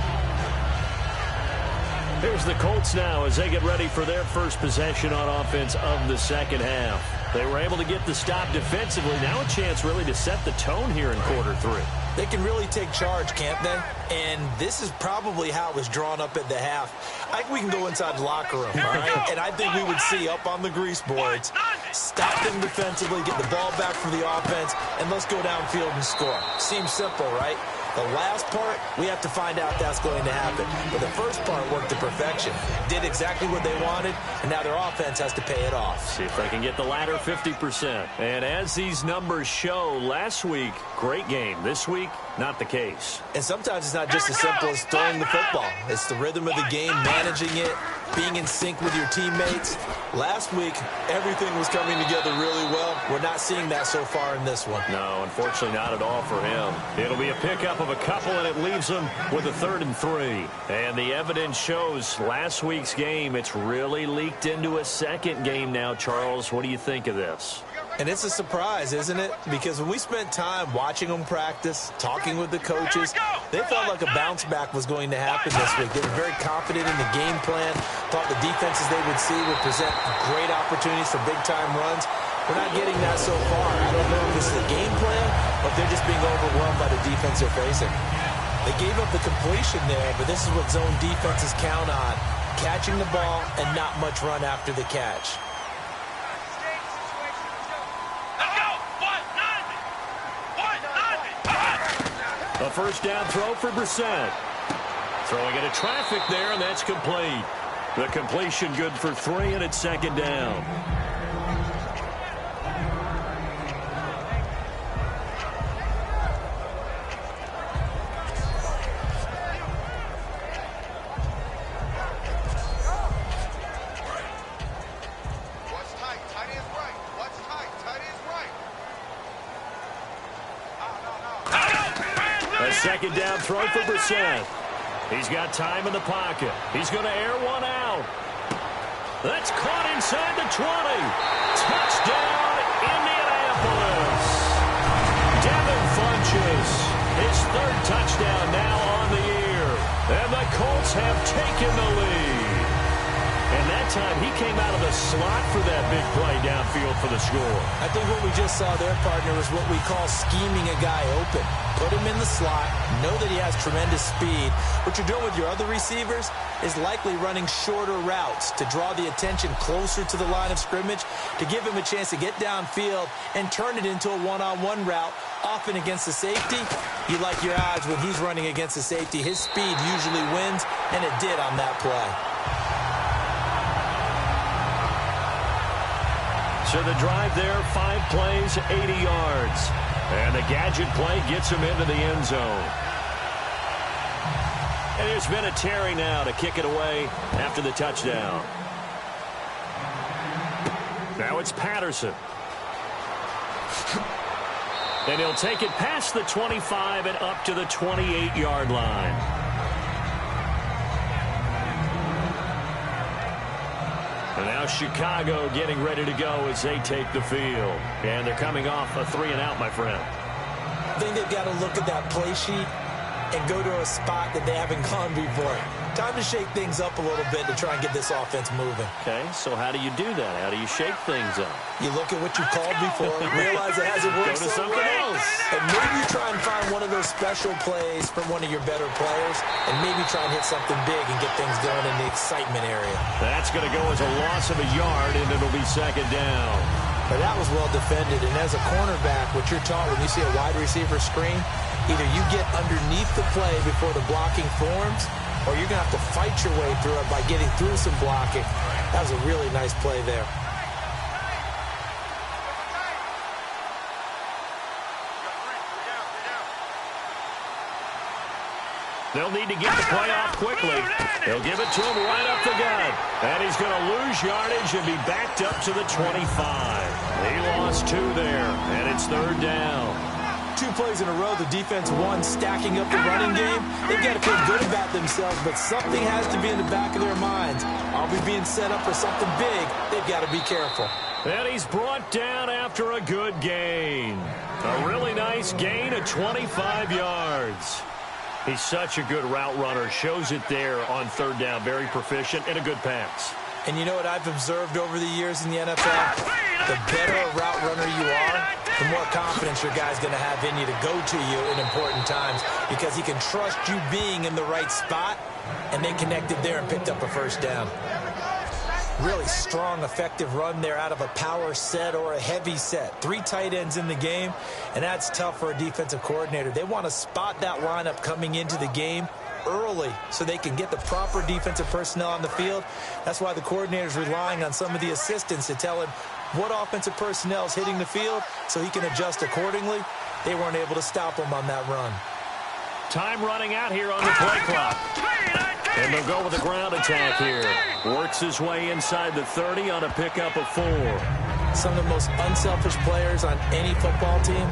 B: Here's the Colts now as they get ready for their first possession on offense of the second half. They were able to get the stop defensively. Now a chance really to set the tone here in quarter 3.
C: They can really take charge, can't they? And this is probably how it was drawn up at the half. I think we can go inside the locker room, all right? And I think we would see up on the grease boards, stop them defensively, get the ball back for the offense, and let's go downfield and score. Seems simple, right? The last part, we have to find out that's going to happen. But the first part worked to perfection. Did exactly what they wanted, and now their offense has to pay it off.
B: See if they can get the latter 50%. And as these numbers show, last week, great game. This week, not the case.
C: And sometimes it's not just as simple as throwing the football. It's the rhythm of the game, managing it, being in sync with your teammates. Last week, everything was coming together really well. We're not seeing that so far in this one.
B: No, unfortunately not at all for him. It'll be a pickup of a couple, and it leaves them with a 3rd and 3. And the evidence shows last week's game, it's really leaked into a second game now, Charles. What do you think of this?
C: And it's a surprise, isn't it? Because when we spent time watching them practice, talking with the coaches, they felt like a bounce back was going to happen this week. They were very confident in the game plan, thought the defenses they would see would present great opportunities for big-time runs. We're not getting that so far. I don't know if this is a game plan, but they're just being overwhelmed by the defense they're facing. They gave up the completion there, but this is what zone defenses count on, catching the ball and not much run after the catch.
B: A first down throw for Brissett. Throwing into traffic there, and that's complete. The completion good for 3, and it's 2nd down. A 2nd down throw for Brissett. He's got time in the pocket. He's going to air one out. That's caught inside the 20. Touchdown, Indianapolis. Devin Funchess, his 3rd touchdown now on the year. And the Colts have taken the lead. And that time, he came out of the slot for that big play downfield for the score.
C: I think what we just saw there, partner, is what we call scheming a guy open. Put him in the slot, know that he has tremendous speed. What you're doing with your other receivers is likely running shorter routes to draw the attention closer to the line of scrimmage, to give him a chance to get downfield and turn it into a one-on-one route, often against the safety. You like your odds when he's running against the safety. His speed usually wins, and it did on that play.
B: So the drive there, 5 plays, 80 yards. And the gadget play gets him into the end zone. And there's been a Terry now to kick it away after the touchdown. Now it's Patterson. And he'll take it past the 25 and up to the 28-yard line. And now Chicago getting ready to go as they take the field. And they're coming off a 3-and-out, my friend.
C: I think they've got to look at that play sheet and go to a spot that they haven't gone before. Time to shake things up a little bit to try and get this offense moving.
B: Okay, so how do you do that? How do you shake things up?
C: You look at what you called before, realize it hasn't worked
B: Go to something else.
C: And maybe you try and find one of those special plays from one of your better players, and maybe try and hit something big and get things going in the excitement area.
B: That's going to go as a loss of a yard, and it'll be 2nd down.
C: But that was well defended, and as a cornerback, what you're taught when you see a wide receiver screen, either you get underneath the play before the blocking forms, or you're going to have to fight your way through it by getting through some blocking. That was a really nice play there.
B: They'll need to get the play off quickly. They'll give it to him right up the gut. And he's going to lose yardage and be backed up to the 25. He lost 2 there, and it's 3rd down.
C: 2 plays in a row, the defense won, stacking up the running game. They've got to feel good about themselves, but something has to be in the back of their minds. I'll be being set up for something big. They've got to be careful.
B: And he's brought down after a good gain. A really nice gain of 25 yards. He's such a good route runner. Shows it there on third down. Very proficient and a good pass.
C: And you know what I've observed over the years in the NFL? The better a route runner you are, the more confidence your guy's going to have in you to go to you in important times because he can trust you being in the right spot, and they connected there and picked up a first down. Really strong, effective run there out of a power set or a heavy set. 3 tight ends in the game, and that's tough for a defensive coordinator. They want to spot that lineup coming into the game early so they can get the proper defensive personnel on the field. That's why the coordinator's relying on some of the assistants to tell him what offensive personnel is hitting the field so he can adjust accordingly. They weren't able to stop him on that run.
B: Time running out here on the play clock. And they'll go with a ground attack here. Works his way inside the 30 on a pickup of 4.
C: Some of the most unselfish players on any football team,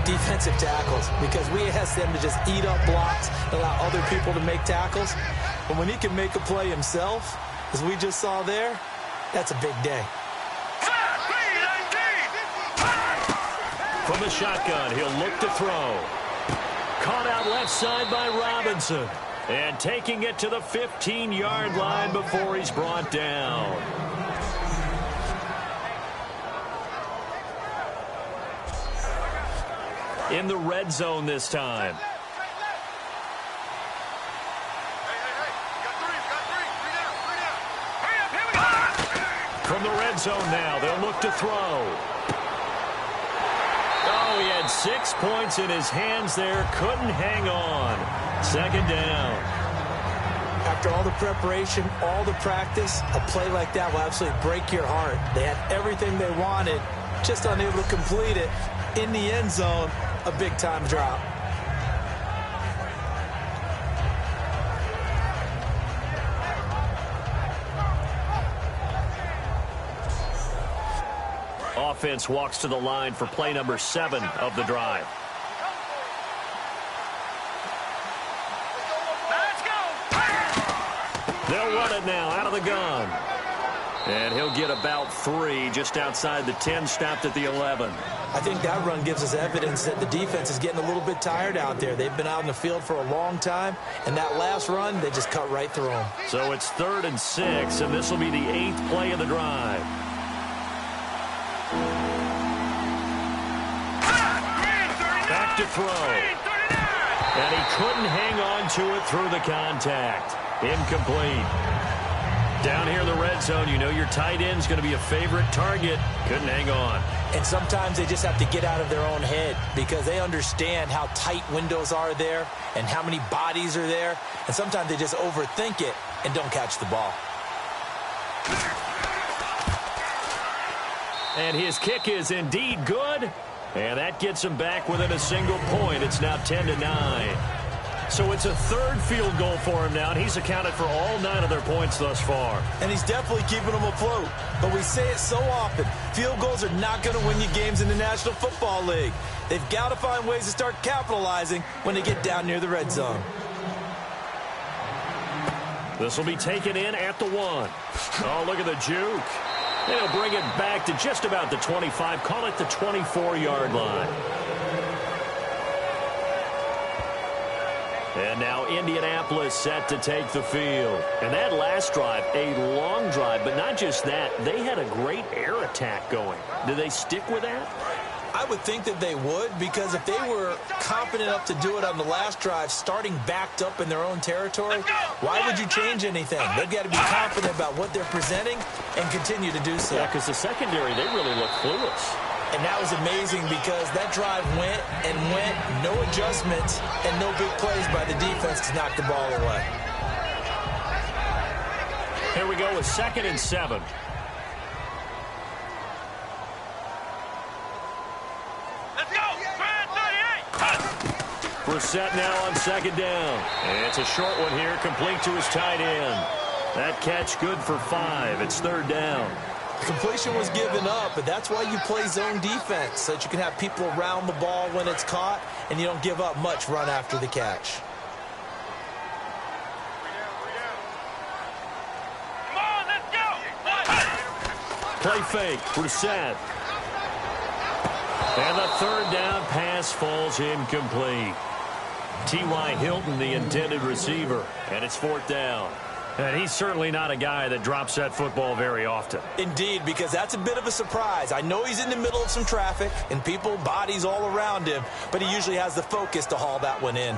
C: defensive tackles, because we ask them to just eat up blocks and allow other people to make tackles. But when he can make a play himself, as we just saw there, that's a big day.
B: From the shotgun, he'll look to throw. Caught out left side by Robinson. And taking it to the 15-yard line before he's brought down. In the red zone this time. From the red zone now, they'll look to throw. Oh, he had 6 points in his hands there. Couldn't hang on. Second down.
C: After all the preparation, all the practice, a play like that will absolutely break your heart. They had everything they wanted, just unable to complete it. In the end zone, a big-time drop.
B: Offense walks to the line for play number 7 of the drive. They'll run it now out of the gun. And he'll get about 3 just outside the 10, stopped at the 11.
C: I think that run gives us evidence that the defense is getting a little bit tired out there. They've been out in the field for a long time, and that last run, they just cut right through them.
B: So it's 3rd and 6, and this will be the 8th play of the drive. Back to throw. And he couldn't hang on to it through the contact. Incomplete. Down here in the red zone, you know your tight end's going to be a favorite target. Couldn't hang on.
C: And sometimes they just have to get out of their own head because they understand how tight windows are there and how many bodies are there. And sometimes they just overthink it and don't catch the ball.
B: And his kick is indeed good. And that gets him back within a single point. It's now 10-9. So it's a 3rd field goal for him now, and he's accounted for all 9 of their points thus far.
C: And he's definitely keeping them afloat. But we say it so often, field goals are not going to win you games in the National Football League. They've got to find ways to start capitalizing when they get down near the red zone.
B: This will be taken in at the 1. Oh, look at the juke. They'll bring it back to just about the 25, call it the 24-yard line. And now Indianapolis set to take the field. And that last drive, a long drive, but not just that. They had a great air attack going. Do they stick with that?
C: I would think that they would, because if they were confident enough to do it on the last drive, starting backed up in their own territory, why would you change anything? They've got to be confident about what they're presenting and continue to do so.
B: Yeah, because the secondary, they really look clueless.
C: And that was amazing because that drive went and went, no adjustments and no big plays by the defense to knock the ball away.
B: Here we go with 2nd and 7. Brissett now on 2nd down. And it's a short one here, complete to his tight end. That catch good for 5. It's 3rd down.
C: Completion was given up, but that's why you play zone defense, so that you can have people around the ball when it's caught, and you don't give up much run after the catch.
B: Play fake. Brissett. And the third down pass falls incomplete. T.Y. Hilton, the intended receiver. And it's fourth down. And he's certainly not a guy that drops that football very often.
C: Indeed, because that's a bit of a surprise. I know he's in the middle of some traffic and people, bodies all around him, but he usually has the focus to haul that one in.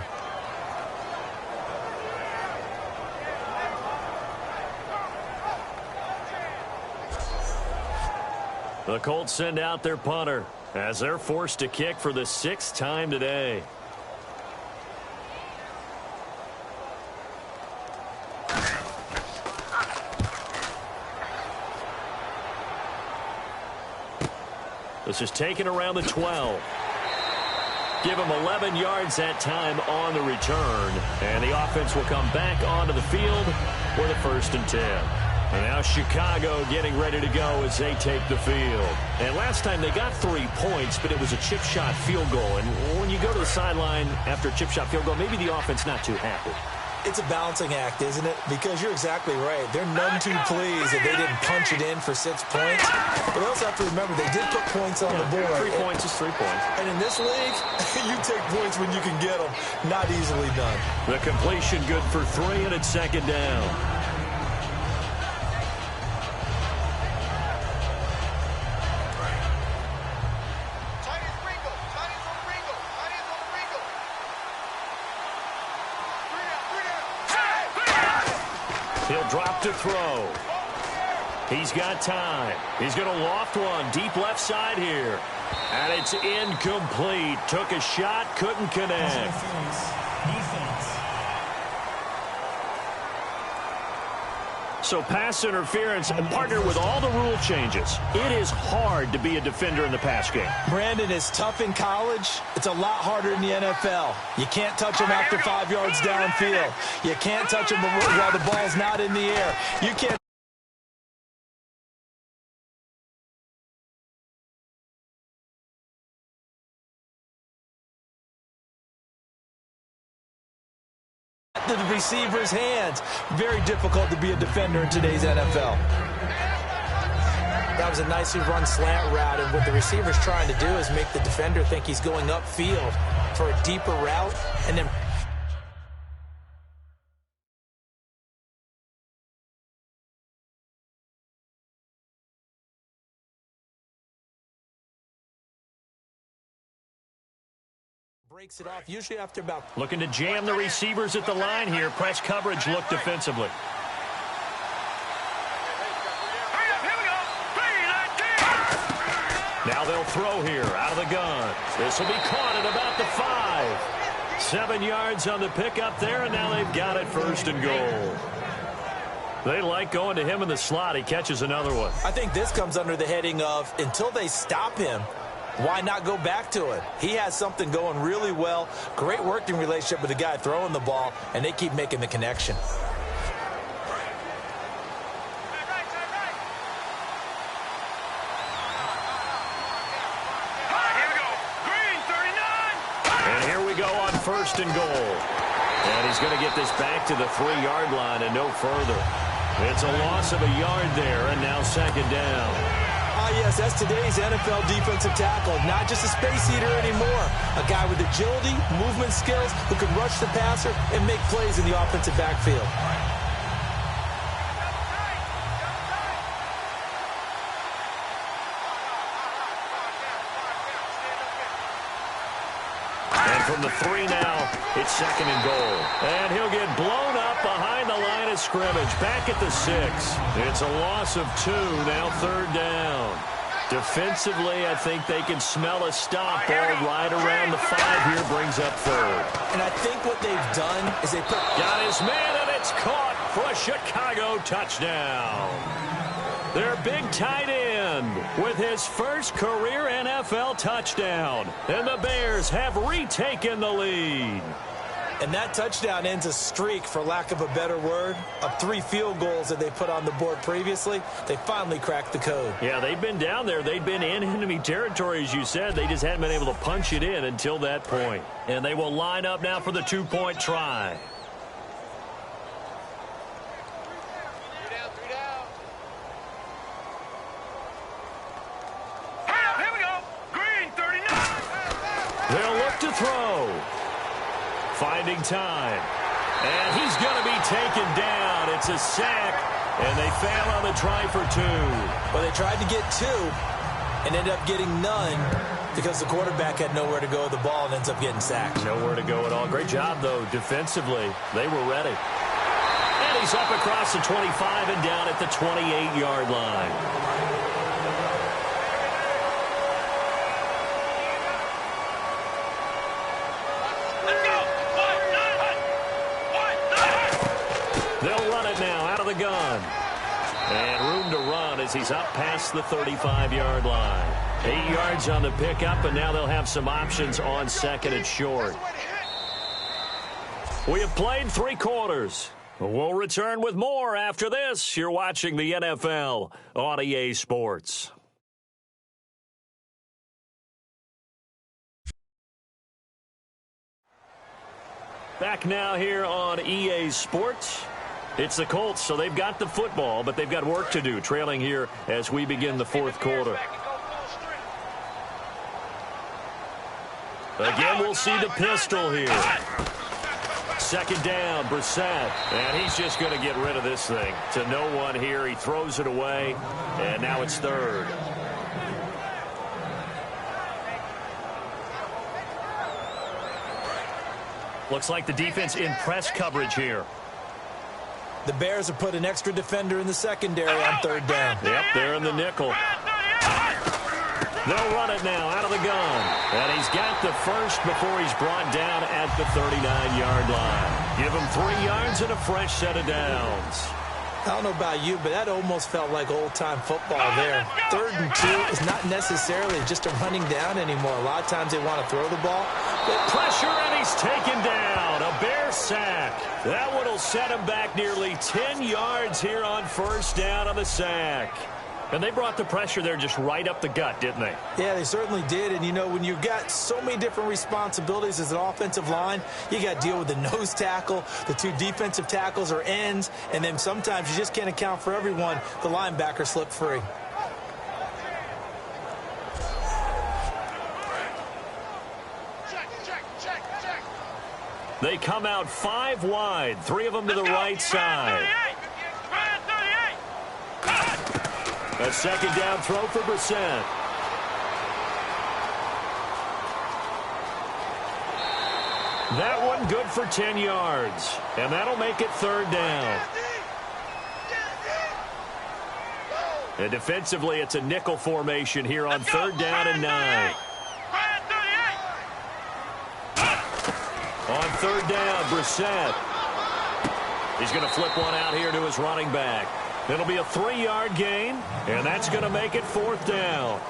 B: The Colts send out their punter as they're forced to kick for the 6th time today. This is taken around the 12. Give him 11 yards that time on the return. And the offense will come back onto the field for the 1st and 10. And now Chicago getting ready to go as they take the field. And last time they got 3 points, but it was a chip shot field goal. And when you go to the sideline after a chip shot field goal, maybe the offense not too happy.
C: It's a balancing act, isn't it? Because you're exactly right. They're none too pleased that they didn't punch it in for 6 points. But they also have to remember they did put points on the board.
B: 3 points is 3 points.
C: And in this league, you take points when you can get them. Not easily done.
B: The completion good for 3, and it's 2nd down. He'll drop to throw. He's got time. He's going to loft one deep left side here. And it's incomplete. Took a shot, couldn't connect.
E: Defense.
B: So pass interference and partner with all the rule changes. It is hard to be a defender in the pass game.
C: Brandon, is tough in college. It's a lot harder in the NFL. You can't touch him after 5 yards downfield. You can't touch him while the ball's not in the air. You can't. To the receiver's hands. Very difficult to be a defender in today's NFL. That was a nicely run slant route, and what the receiver's trying to do is make the defender think he's going upfield for a deeper route, and then breaks it off, usually after about...
B: Looking to jam the receivers at the line here. Press coverage look defensively. Now they'll throw here out of the gun. This will be caught at about the 5. 7 yards on the pickup there, and now they've got it 1st and goal. They like going to him in the slot. He catches another one.
C: I think this comes under the heading of, until they stop him, why not go back to it? He has something going really well. Great working relationship with the guy throwing the ball, and they keep making the connection.
B: And here we go on 1st and goal. And he's going to get this back to the 3-yard line and no further. It's a loss of a yard there, and now 2nd down.
C: Yes, that's today's NFL defensive tackle. Not just a space eater anymore. A guy with agility, movement skills, who can rush the passer and make plays in the offensive backfield.
B: And from the 3 now, it's 2nd and goal. And he'll get blown up behind the line of scrimmage. Back at the 6. It's a loss of 2, now 3rd down. Defensively, I think they can smell a stop ball right around the 5 here, brings up 3rd.
C: And I think what they've done is they put...
B: Got his man, and it's caught for a Chicago touchdown. Their big tight end with his first career NFL touchdown. And the Bears have retaken the lead.
C: And that touchdown ends a streak, for lack of a better word, of 3 field goals that they put on the board previously. They finally cracked the code.
B: Yeah, they've been down there. They've been in enemy territory, as you said. They just hadn't been able to punch it in until that point. And they will line up now for the 2-point try. They'll look to throw. Finding time. And he's going to be taken down. It's a sack, and they fail on the try for 2.
C: Well, they tried to get 2 and ended up getting none because the quarterback had nowhere to go with the ball and ends up getting sacked.
B: Nowhere to go at all. Great job, though, defensively. They were ready. And he's up across the 25 and down at the 28-yard line. They'll run it now out of the gun. And room to run as he's up past the 35-yard line. 8 yards on the pickup, and now they'll have some options on second and short. We have played 3 quarters. We'll return with more after this. You're watching the NFL on EA Sports. Back now here on EA Sports. It's the Colts, so they've got the football, but they've got work to do, trailing here as we begin the 4th quarter. Again, we'll see the pistol here. 2nd down, Brissett, and he's just going to get rid of this thing. To no one here, he throws it away, and now it's 3rd. Looks like the defense in press coverage here.
C: The Bears have put an extra defender in the secondary on 3rd down.
B: Yep, they're in the nickel. They'll run it now out of the gun. And he's got the first before he's brought down at the 39-yard line. Give him 3 yards and a fresh set of downs.
C: I don't know about you, but that almost felt like old-time football there. 3rd and 2 is not necessarily just a running down anymore. A lot of times they want to throw the ball.
B: But pressure, and he's taken down. A Bear sack. That one will set him back nearly 10 yards here on 1st down on the sack. And they brought the pressure there just right up the gut, didn't they?
C: Yeah, they certainly did. And, you know, when you've got so many different responsibilities as an offensive line, you got to deal with the nose tackle, the 2 defensive tackles or ends, and then sometimes you just can't account for everyone. The linebacker slipped free.
B: They come out 5 wide, 3 of them to the right side. A 2nd down throw for Brissett. That one good for 10 yards. And that'll make it 3rd down. And defensively, it's a nickel formation here on 3rd down and 9. On 3rd down, Brissett. He's going to flip one out here to his running back. It'll be a 3-yard gain, and that's going to make it 4th down.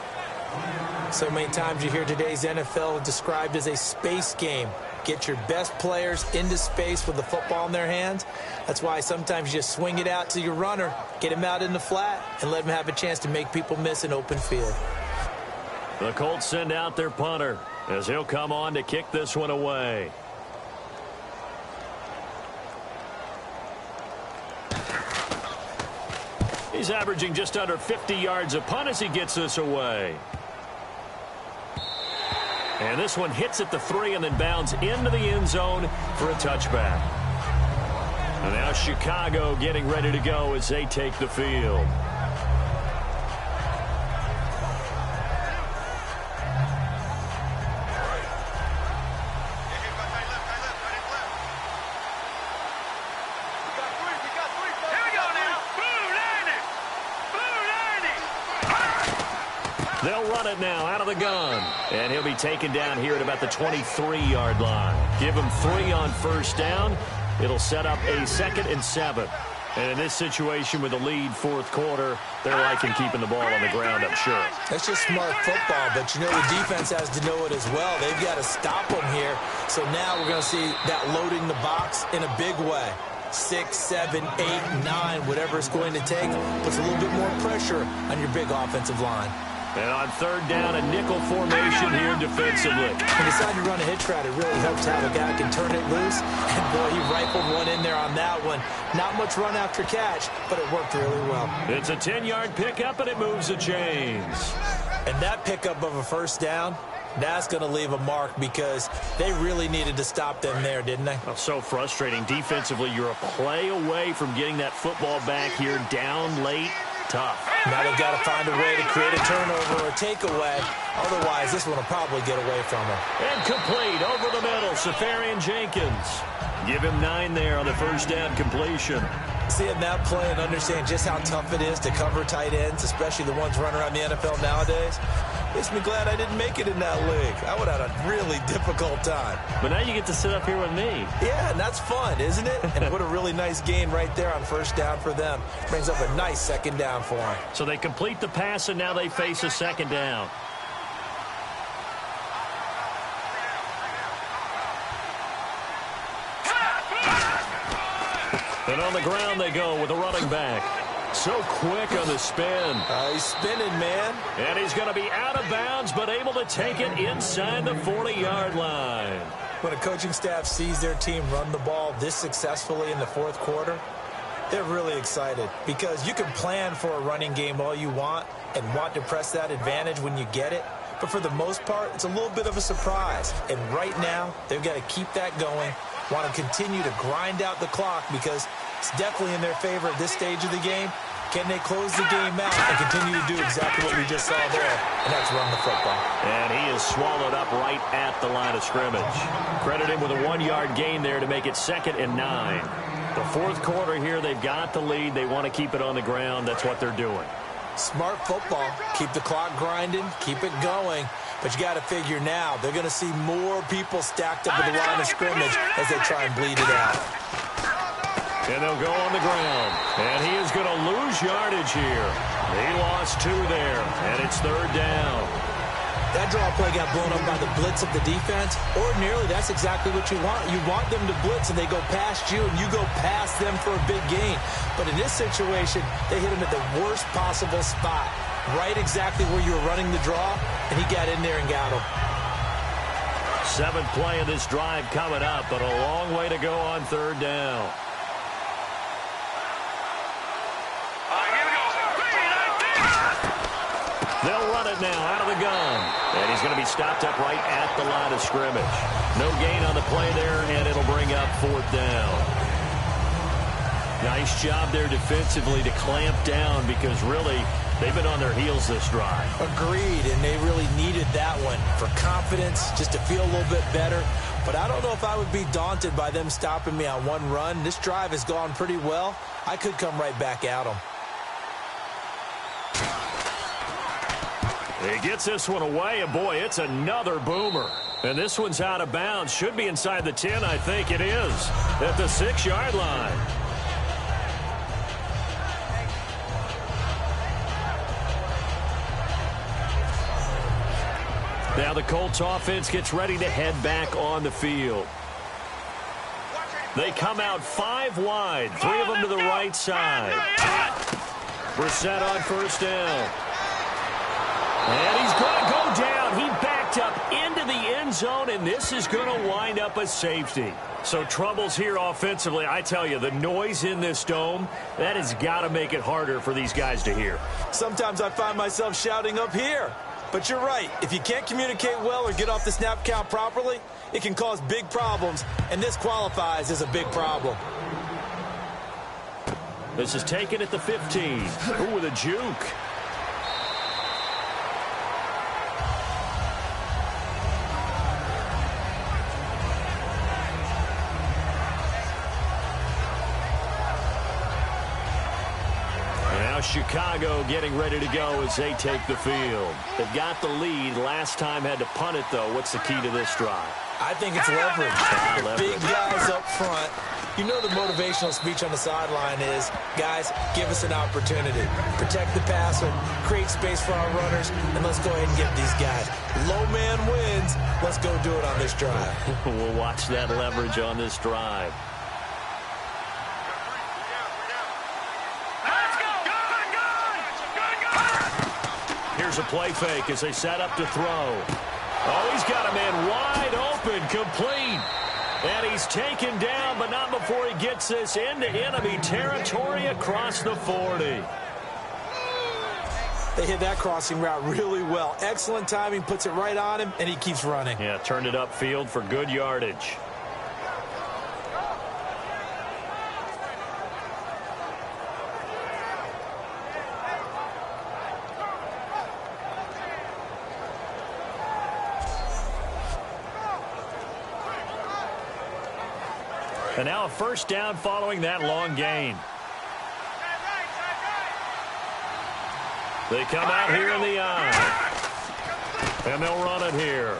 C: So many times you hear today's NFL described as a space game. Get your best players into space with the football in their hands. That's why sometimes you just swing it out to your runner, get him out in the flat, and let him have a chance to make people miss an open field.
B: The Colts send out their punter as he'll come on to kick this one away. He's averaging just under 50 yards a punt as he gets this away. And this one hits at the 3 and then bounds into the end zone for a touchback. And now Chicago getting ready to go as they take the field. They'll run it now out of the gun. And he'll be taken down here at about the 23-yard line. Give him 3 on 1st down. It'll set up a 2nd and 7. And in this situation with the lead 4th quarter, they're liking keeping the ball on the ground, I'm sure.
C: That's just smart football, but you know the defense has to know it as well. They've got to stop them here. So now we're going to see that loading the box in a big way. 6, 7, 8, 9, whatever it's going to take, puts a little bit more pressure on your big offensive line.
B: And on 3rd down, a nickel formation here defensively.
C: When you decide to run a hitch route, it really helps to have a guy who can turn it loose. And, boy, he rifled one in there on that one. Not much run after catch, but it worked really well.
B: It's a 10-yard pickup, and it moves the chains.
C: And that pickup of a 1st down That's going to leave a mark because they really needed to stop them there, didn't they?
B: Oh, so frustrating. Defensively, you're a play away from getting that football back here down late. Tough.
C: Now they've got to find a way to create a turnover or a takeaway. Otherwise, this one will probably get away from them.
B: Incomplete over the middle. Safarian Jenkins. Give him 9 there on the first down completion.
C: Seeing that play and understand just how tough it is to cover tight ends, especially the ones running around the NFL nowadays, makes me glad I didn't make it in that league. I would have had a really difficult time.
B: But now you get to sit up here with me.
C: Yeah, and that's fun, isn't it? And what a really nice gain right there on first down for them. Brings up a nice second down for them.
B: So they complete the pass, and now they face a second down. And on the ground they go with a running back. So quick on the spin.
C: He's spinning, man.
B: And he's going to be out of bounds, but able to take it inside the 40-yard line.
C: When a coaching staff sees their team run the ball this successfully in the fourth quarter, they're really excited because you can plan for a running game all you want and want to press that advantage when you get it. But for the most part, it's a little bit of a surprise. And right now, they've got to keep that going, want to continue to grind out the clock because it's definitely in their favor at this stage of the game. Can they close the game out and continue to do exactly what we just saw there, and that's run the football.
B: And he is swallowed up right at the line of scrimmage. Credit him with a 1-yard gain there to make it 2nd and 9. The fourth quarter here, they've got the lead. They want to keep it on the ground. That's what they're doing.
C: Smart football. Keep the clock grinding. Keep it going. But you got to figure now, they're going to see more people stacked up at the line of scrimmage as they try and bleed it out.
B: And they'll go on the ground. And he is going to lose yardage here. He lost 2 there, and it's 3rd down.
C: That draw play got blown up by the blitz of the defense. Ordinarily, that's exactly what you want. You want them to blitz, and they go past you, and you go past them for a big gain. But in this situation, they hit him at the worst possible spot, right exactly where you were running the draw, and he got in there and got him.
B: 7th play of this drive coming up, but a long way to go on 3rd down. They'll run it now out of the gun. And he's going to be stopped up right at the line of scrimmage. No gain on the play there, and it'll bring up 4th down. Nice job there defensively to clamp down because really they've been on their heels this drive.
C: Agreed, and they really needed that one for confidence, just to feel a little bit better. But I don't know if I would be daunted by them stopping me on one run. This drive has gone pretty well. I could come right back at them.
B: He gets this one away, and boy, it's another boomer. And this one's out of bounds. Should be inside the 10, I think it is. At the 6-yard line. Now the Colts offense gets ready to head back on the field. They come out 5 wide, 3 of them to the right side. We're set on first down. And he's going to go down. He backed up into the end zone, and this is going to wind up a safety. So troubles here offensively. I tell you, the noise in this dome, that has got to make it harder for these guys to hear.
C: Sometimes I find myself shouting up here. But you're right. If you can't communicate well or get off the snap count properly, it can cause big problems, and this qualifies as a big problem.
B: This is taken at the 15. Ooh, with a juke. Chicago getting ready to go as they take the field. They've got the lead. Last time had to punt it, though. What's the key to this drive?
C: I think it's leverage. Big guys up front. You know the motivational speech on the sideline is, guys, give us an opportunity. Protect the passer, create space for our runners, and let's go ahead and get these guys. Low man wins. Let's go do it on this drive.
B: We'll watch that leverage on this drive. Here's a play fake as they set up to throw. Oh, he's got a man wide open, complete. And he's taken down, but not before he gets this into enemy territory across the 40.
C: They hit that crossing route really well. Excellent timing, puts it right on him, and he keeps running.
B: Yeah, turned it upfield for good yardage. And now a first down following that long gain. They come out here in the eye. And they'll run it here.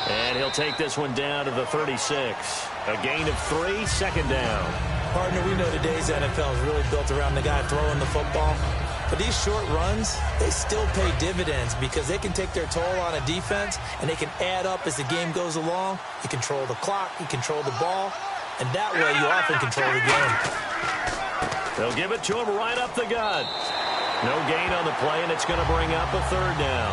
B: And he'll take this one down to the 36. A gain of 3, second down.
C: Partner, we know today's NFL is really built around the guy throwing the football. But these short runs, they still pay dividends because they can take their toll on a defense and they can add up as the game goes along. You control the clock, you control the ball, and that way you often control the game.
B: They'll give it to him right up the gut. No gain on the play, and it's going to bring up a third down.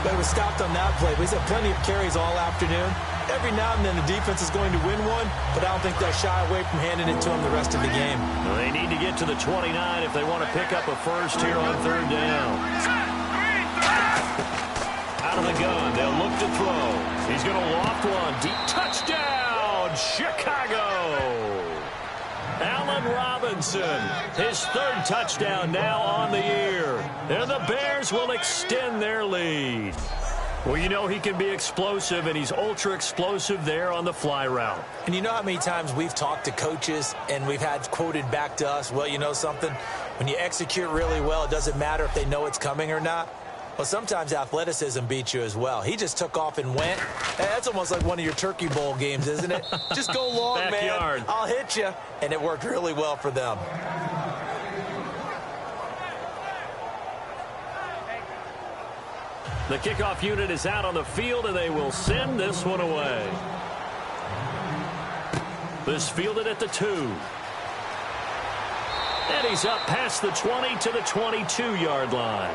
C: But it was stopped on that play. But he's had plenty of carries all afternoon. Every now and then the defense is going to win one, but I don't think they'll shy away from handing it to him the rest of the game.
B: Well, they need to get to the 29 if they want to pick up a first here on third down. Out of the gun, they'll look to throw. He's going to loft one. Deep touchdown, Chicago. Allen Robinson, his third touchdown now on the year. And the Bears will extend their lead. Well, you know he can be explosive, and he's ultra-explosive there on the fly route.
C: And you know how many times we've talked to coaches and we've had quoted back to us, well, you know something? When you execute really well, it doesn't matter if they know it's coming or not. Well, sometimes athleticism beats you as well. He just took off and went. Hey, that's almost like one of your Turkey Bowl games, isn't it? Just go long,
B: Backyard.
C: man. I'll hit you. And it worked really well for them.
B: The kickoff unit is out on the field, and they will send this one away. This fielded at the 2. And he's up past the 20 to the 22-yard line.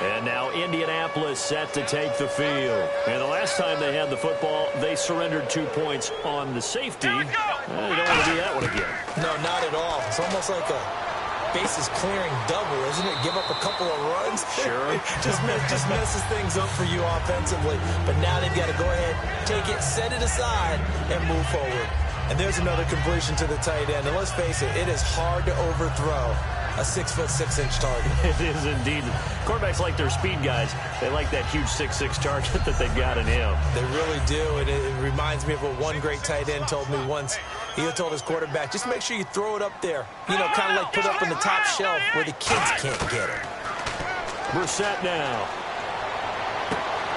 B: And now Indianapolis set to take the field. And the last time they had the football, they surrendered 2 points on the safety. You don't want to do that one again.
C: No, not at all. It's almost like a bases clearing double, isn't it? Give up a couple of runs.
B: Sure.
C: just messes things up for you offensively. But now they've got to go ahead, take it, set it aside, and move forward. And there's another completion to the tight end. And let's face it, it is hard to overthrow a 6'6" target.
B: It is indeed. Quarterbacks like their speed guys. They like that huge 6'6" target that they've got in him.
C: They really do, and it reminds me of what one great tight end told me once. He told his quarterback, just make sure you throw it up there. You know, kind of like put up in the top shelf where the kids can't get it.
B: Brissett now.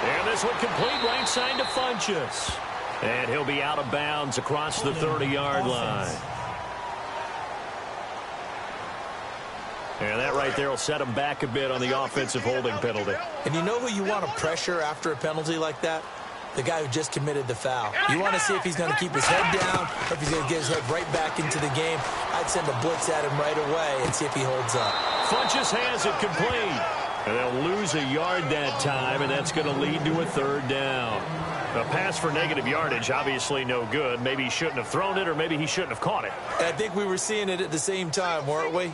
B: And this one complete right side to Funchess. And he'll be out of bounds across the 30-yard line. And that right there will set him back a bit on the offensive holding penalty.
C: And you know who you want to pressure after a penalty like that? The guy who just committed the foul. You want to see if he's going to keep his head down or if he's going to get his head right back into the game. I'd send a blitz at him right away and see if he holds up.
B: Funchess has it complete. And they'll lose a yard that time, and that's going to lead to a third down. A pass for negative yardage, obviously no good. Maybe he shouldn't have thrown it, or maybe he shouldn't have caught it.
C: I think we were seeing it at the same time, weren't we?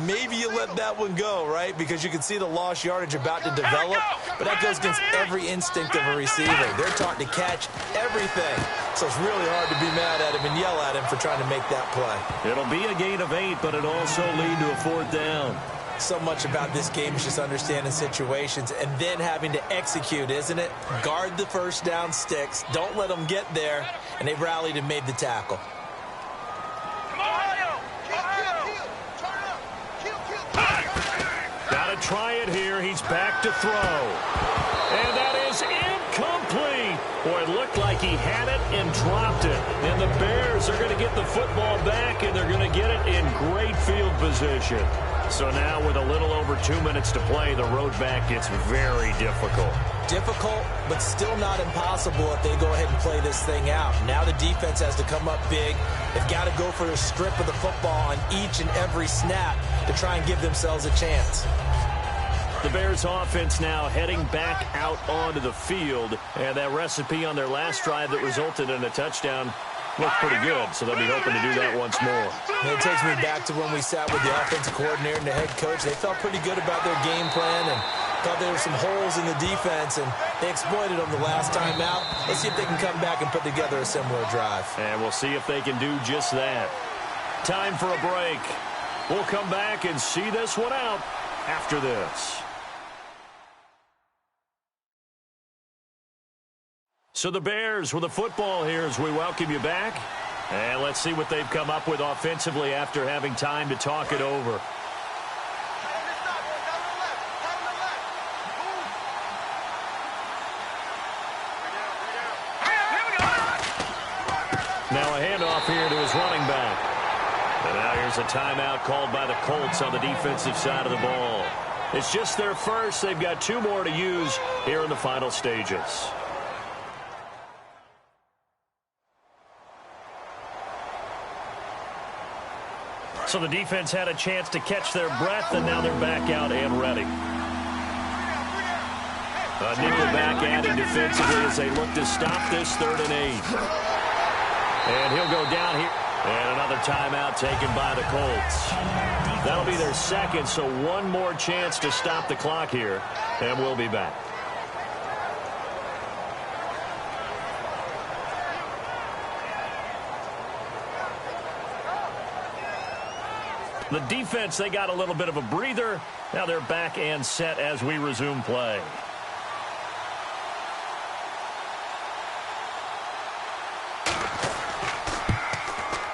C: Maybe you let that one go, right? Because you can see the lost yardage about to develop. But that goes against every instinct of a receiver. They're taught to catch everything. So it's really hard to be mad at him and yell at him for trying to make that play.
B: It'll be a gain of 8, but it'll also lead to a fourth down.
C: So much about this game is just understanding situations and then having to execute, isn't it? Guard the first down sticks. Don't let them get there. And they rallied and made the tackle.
B: Got to try it here. He's back to throw. And that is incomplete. Boy, it looked like he had it and dropped it. And the Bears are going to get the football back, and they're going to get it in great field position. So now with a little over 2 minutes to play, the road back gets very difficult.
C: Difficult, but still not impossible if they go ahead and play this thing out. Now the defense has to come up big. They've got to go for a strip of the football on each and every snap to try and give themselves a chance.
B: The Bears offense now heading back out onto the field. And that recipe on their last drive that resulted in a touchdown looked pretty good, so they'll be hoping to do that once more.
C: It takes me back to when we sat with the offensive coordinator and the head coach. They felt pretty good about their game plan and thought there were some holes in the defense, and they exploited them the last time out. Let's see if they can come back and put together a similar drive.
B: And we'll see if they can do just that. Time for a break. We'll come back and see this one out after this. So the Bears with the football here as we welcome you back. And let's see what they've come up with offensively after having time to talk it over. Now a handoff here to his running back. And now here's a timeout called by the Colts on the defensive side of the ball. It's just their first. They've got 2 more to use here in the final stages. So the defense had a chance to catch their breath, and now they're back out and ready. Nickelback added defensively as they look to stop this 3rd and 8. And he'll go down here. And another timeout taken by the Colts. That'll be their second, so 1 more chance to stop the clock here. And we'll be back. The defense, they got a little bit of a breather. Now they're back and set as we resume play.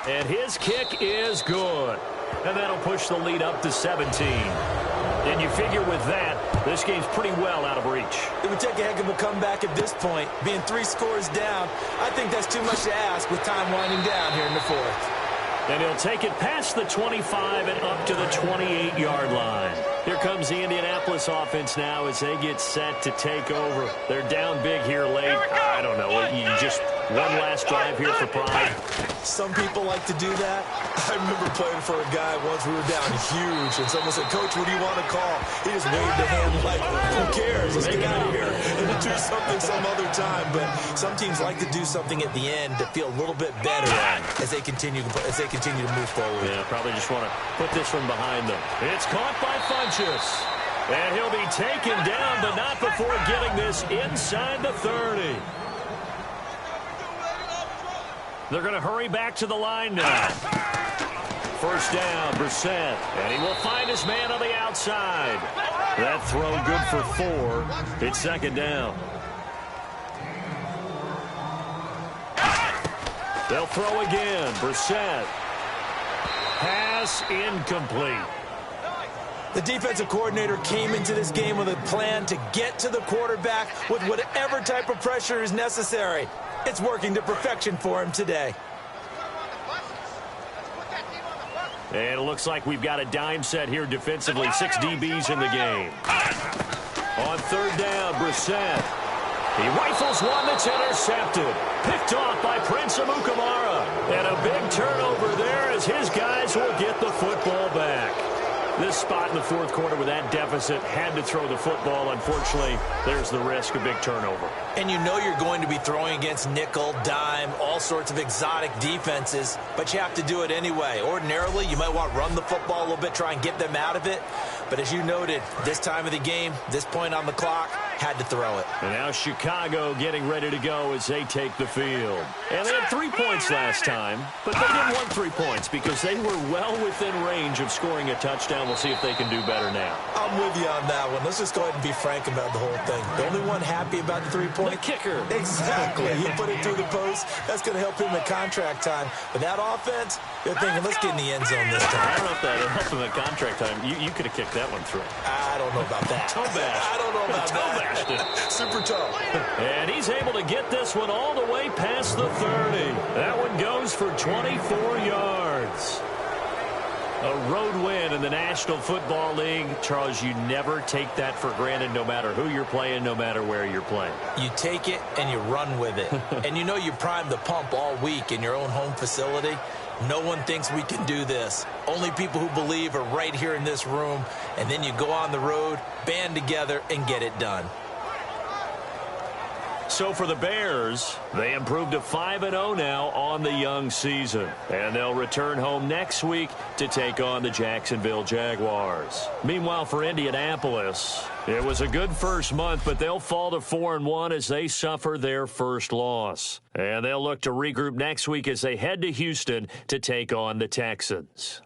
B: And his kick is good. And that'll push the lead up to 17. And you figure with that, this game's pretty well out of reach.
C: It would take a heck of a comeback at this point. Being 3 scores down, I think that's too much to ask with time winding down here in the 4th.
B: And he'll take it past the 25 and up to the 28-yard line. Here comes the Indianapolis offense now as they get set to take over. They're down big here late. I don't know. You just one last drive here for pride.
C: Some people like to do that. I remember playing for a guy once. We were down huge, and someone said, "Coach, what do you want to call?" He just waved a hand like, "Who cares? Let's get out of here and do something some other time." But some teams like to do something at the end to feel a little bit better as they continue to move forward.
B: Yeah, probably just want to put this one behind them. It's caught by Funchess. And he'll be taken down, but not before getting this inside the 30. They're going to hurry back to the line now. First down, Brissett. And he will find his man on the outside. That throw good for 4. It's 2nd down. They'll throw again. Brissett. Pass incomplete.
C: The defensive coordinator came into this game with a plan to get to the quarterback with whatever type of pressure is necessary. It's working to perfection for him today.
B: And it looks like we've got a dime set here defensively. 6 DBs in the game. On 3rd down, Brissett. He rifles one that's intercepted. Picked off by Prince Amukamara. And a big turnover there as his guys will get the football back. This spot in the 4th quarter with that deficit had to throw the football. Unfortunately, there's the risk of big turnover.
C: And you know you're going to be throwing against nickel, dime, all sorts of exotic defenses, but you have to do it anyway. Ordinarily, you might want to run the football a little bit, try and get them out of it. But as you noted, this time of the game, this point on the clock, had to throw it.
B: And now Chicago getting ready to go as they take the field. And they had 3 points last time, but they didn't want 3 points because they were well within range of scoring a touchdown. We'll see if they can do better now.
C: I'm with you on that one. Let's just go ahead and be frank about the whole thing. The only one happy about the 3-point?
B: The kicker.
C: Exactly. He put it through the post. That's going to help him at contract time. But that offense, they're thinking, let's get in the end zone this time.
B: I don't know if that helped him at contract time. You could have kicked that one through.
C: I don't know about that.
B: Toe bash.
C: I don't know about
B: toe
C: that.
B: bashed it.
C: Super toe.
B: And he's able to get this one all the way past the 30. That one goes for 24 yards. A road win in the National Football League. Charles, you never take that for granted no matter who you're playing, no matter where you're playing.
C: You take it and you run with it. And you know you primed the pump all week in your own home facility. No one thinks we can do this. Only people who believe are right here in this room. And then you go on the road, band together, and get it done.
B: So for the Bears, they improved to 5-0 now on the young season. And they'll return home next week to take on the Jacksonville Jaguars. Meanwhile, for Indianapolis, it was a good first month, but they'll fall to 4-1 as they suffer their first loss. And they'll look to regroup next week as they head to Houston to take on the Texans.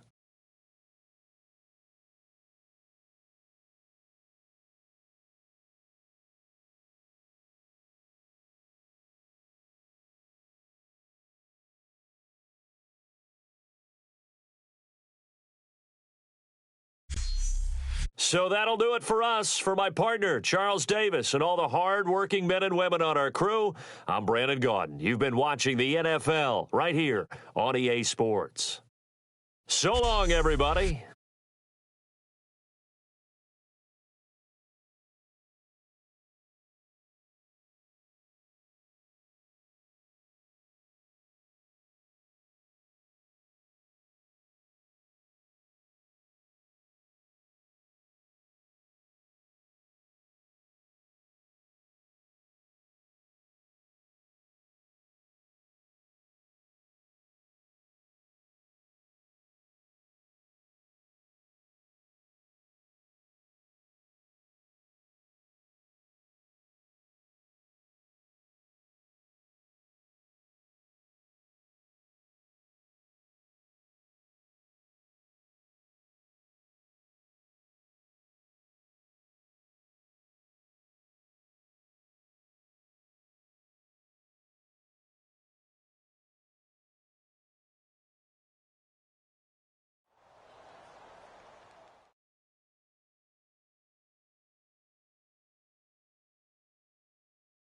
B: So that'll do it for us. For my partner, Charles Davis, and all the hard-working men and women on our crew, I'm Brandon Gaudin. You've been watching the NFL right here on EA Sports. So long, everybody.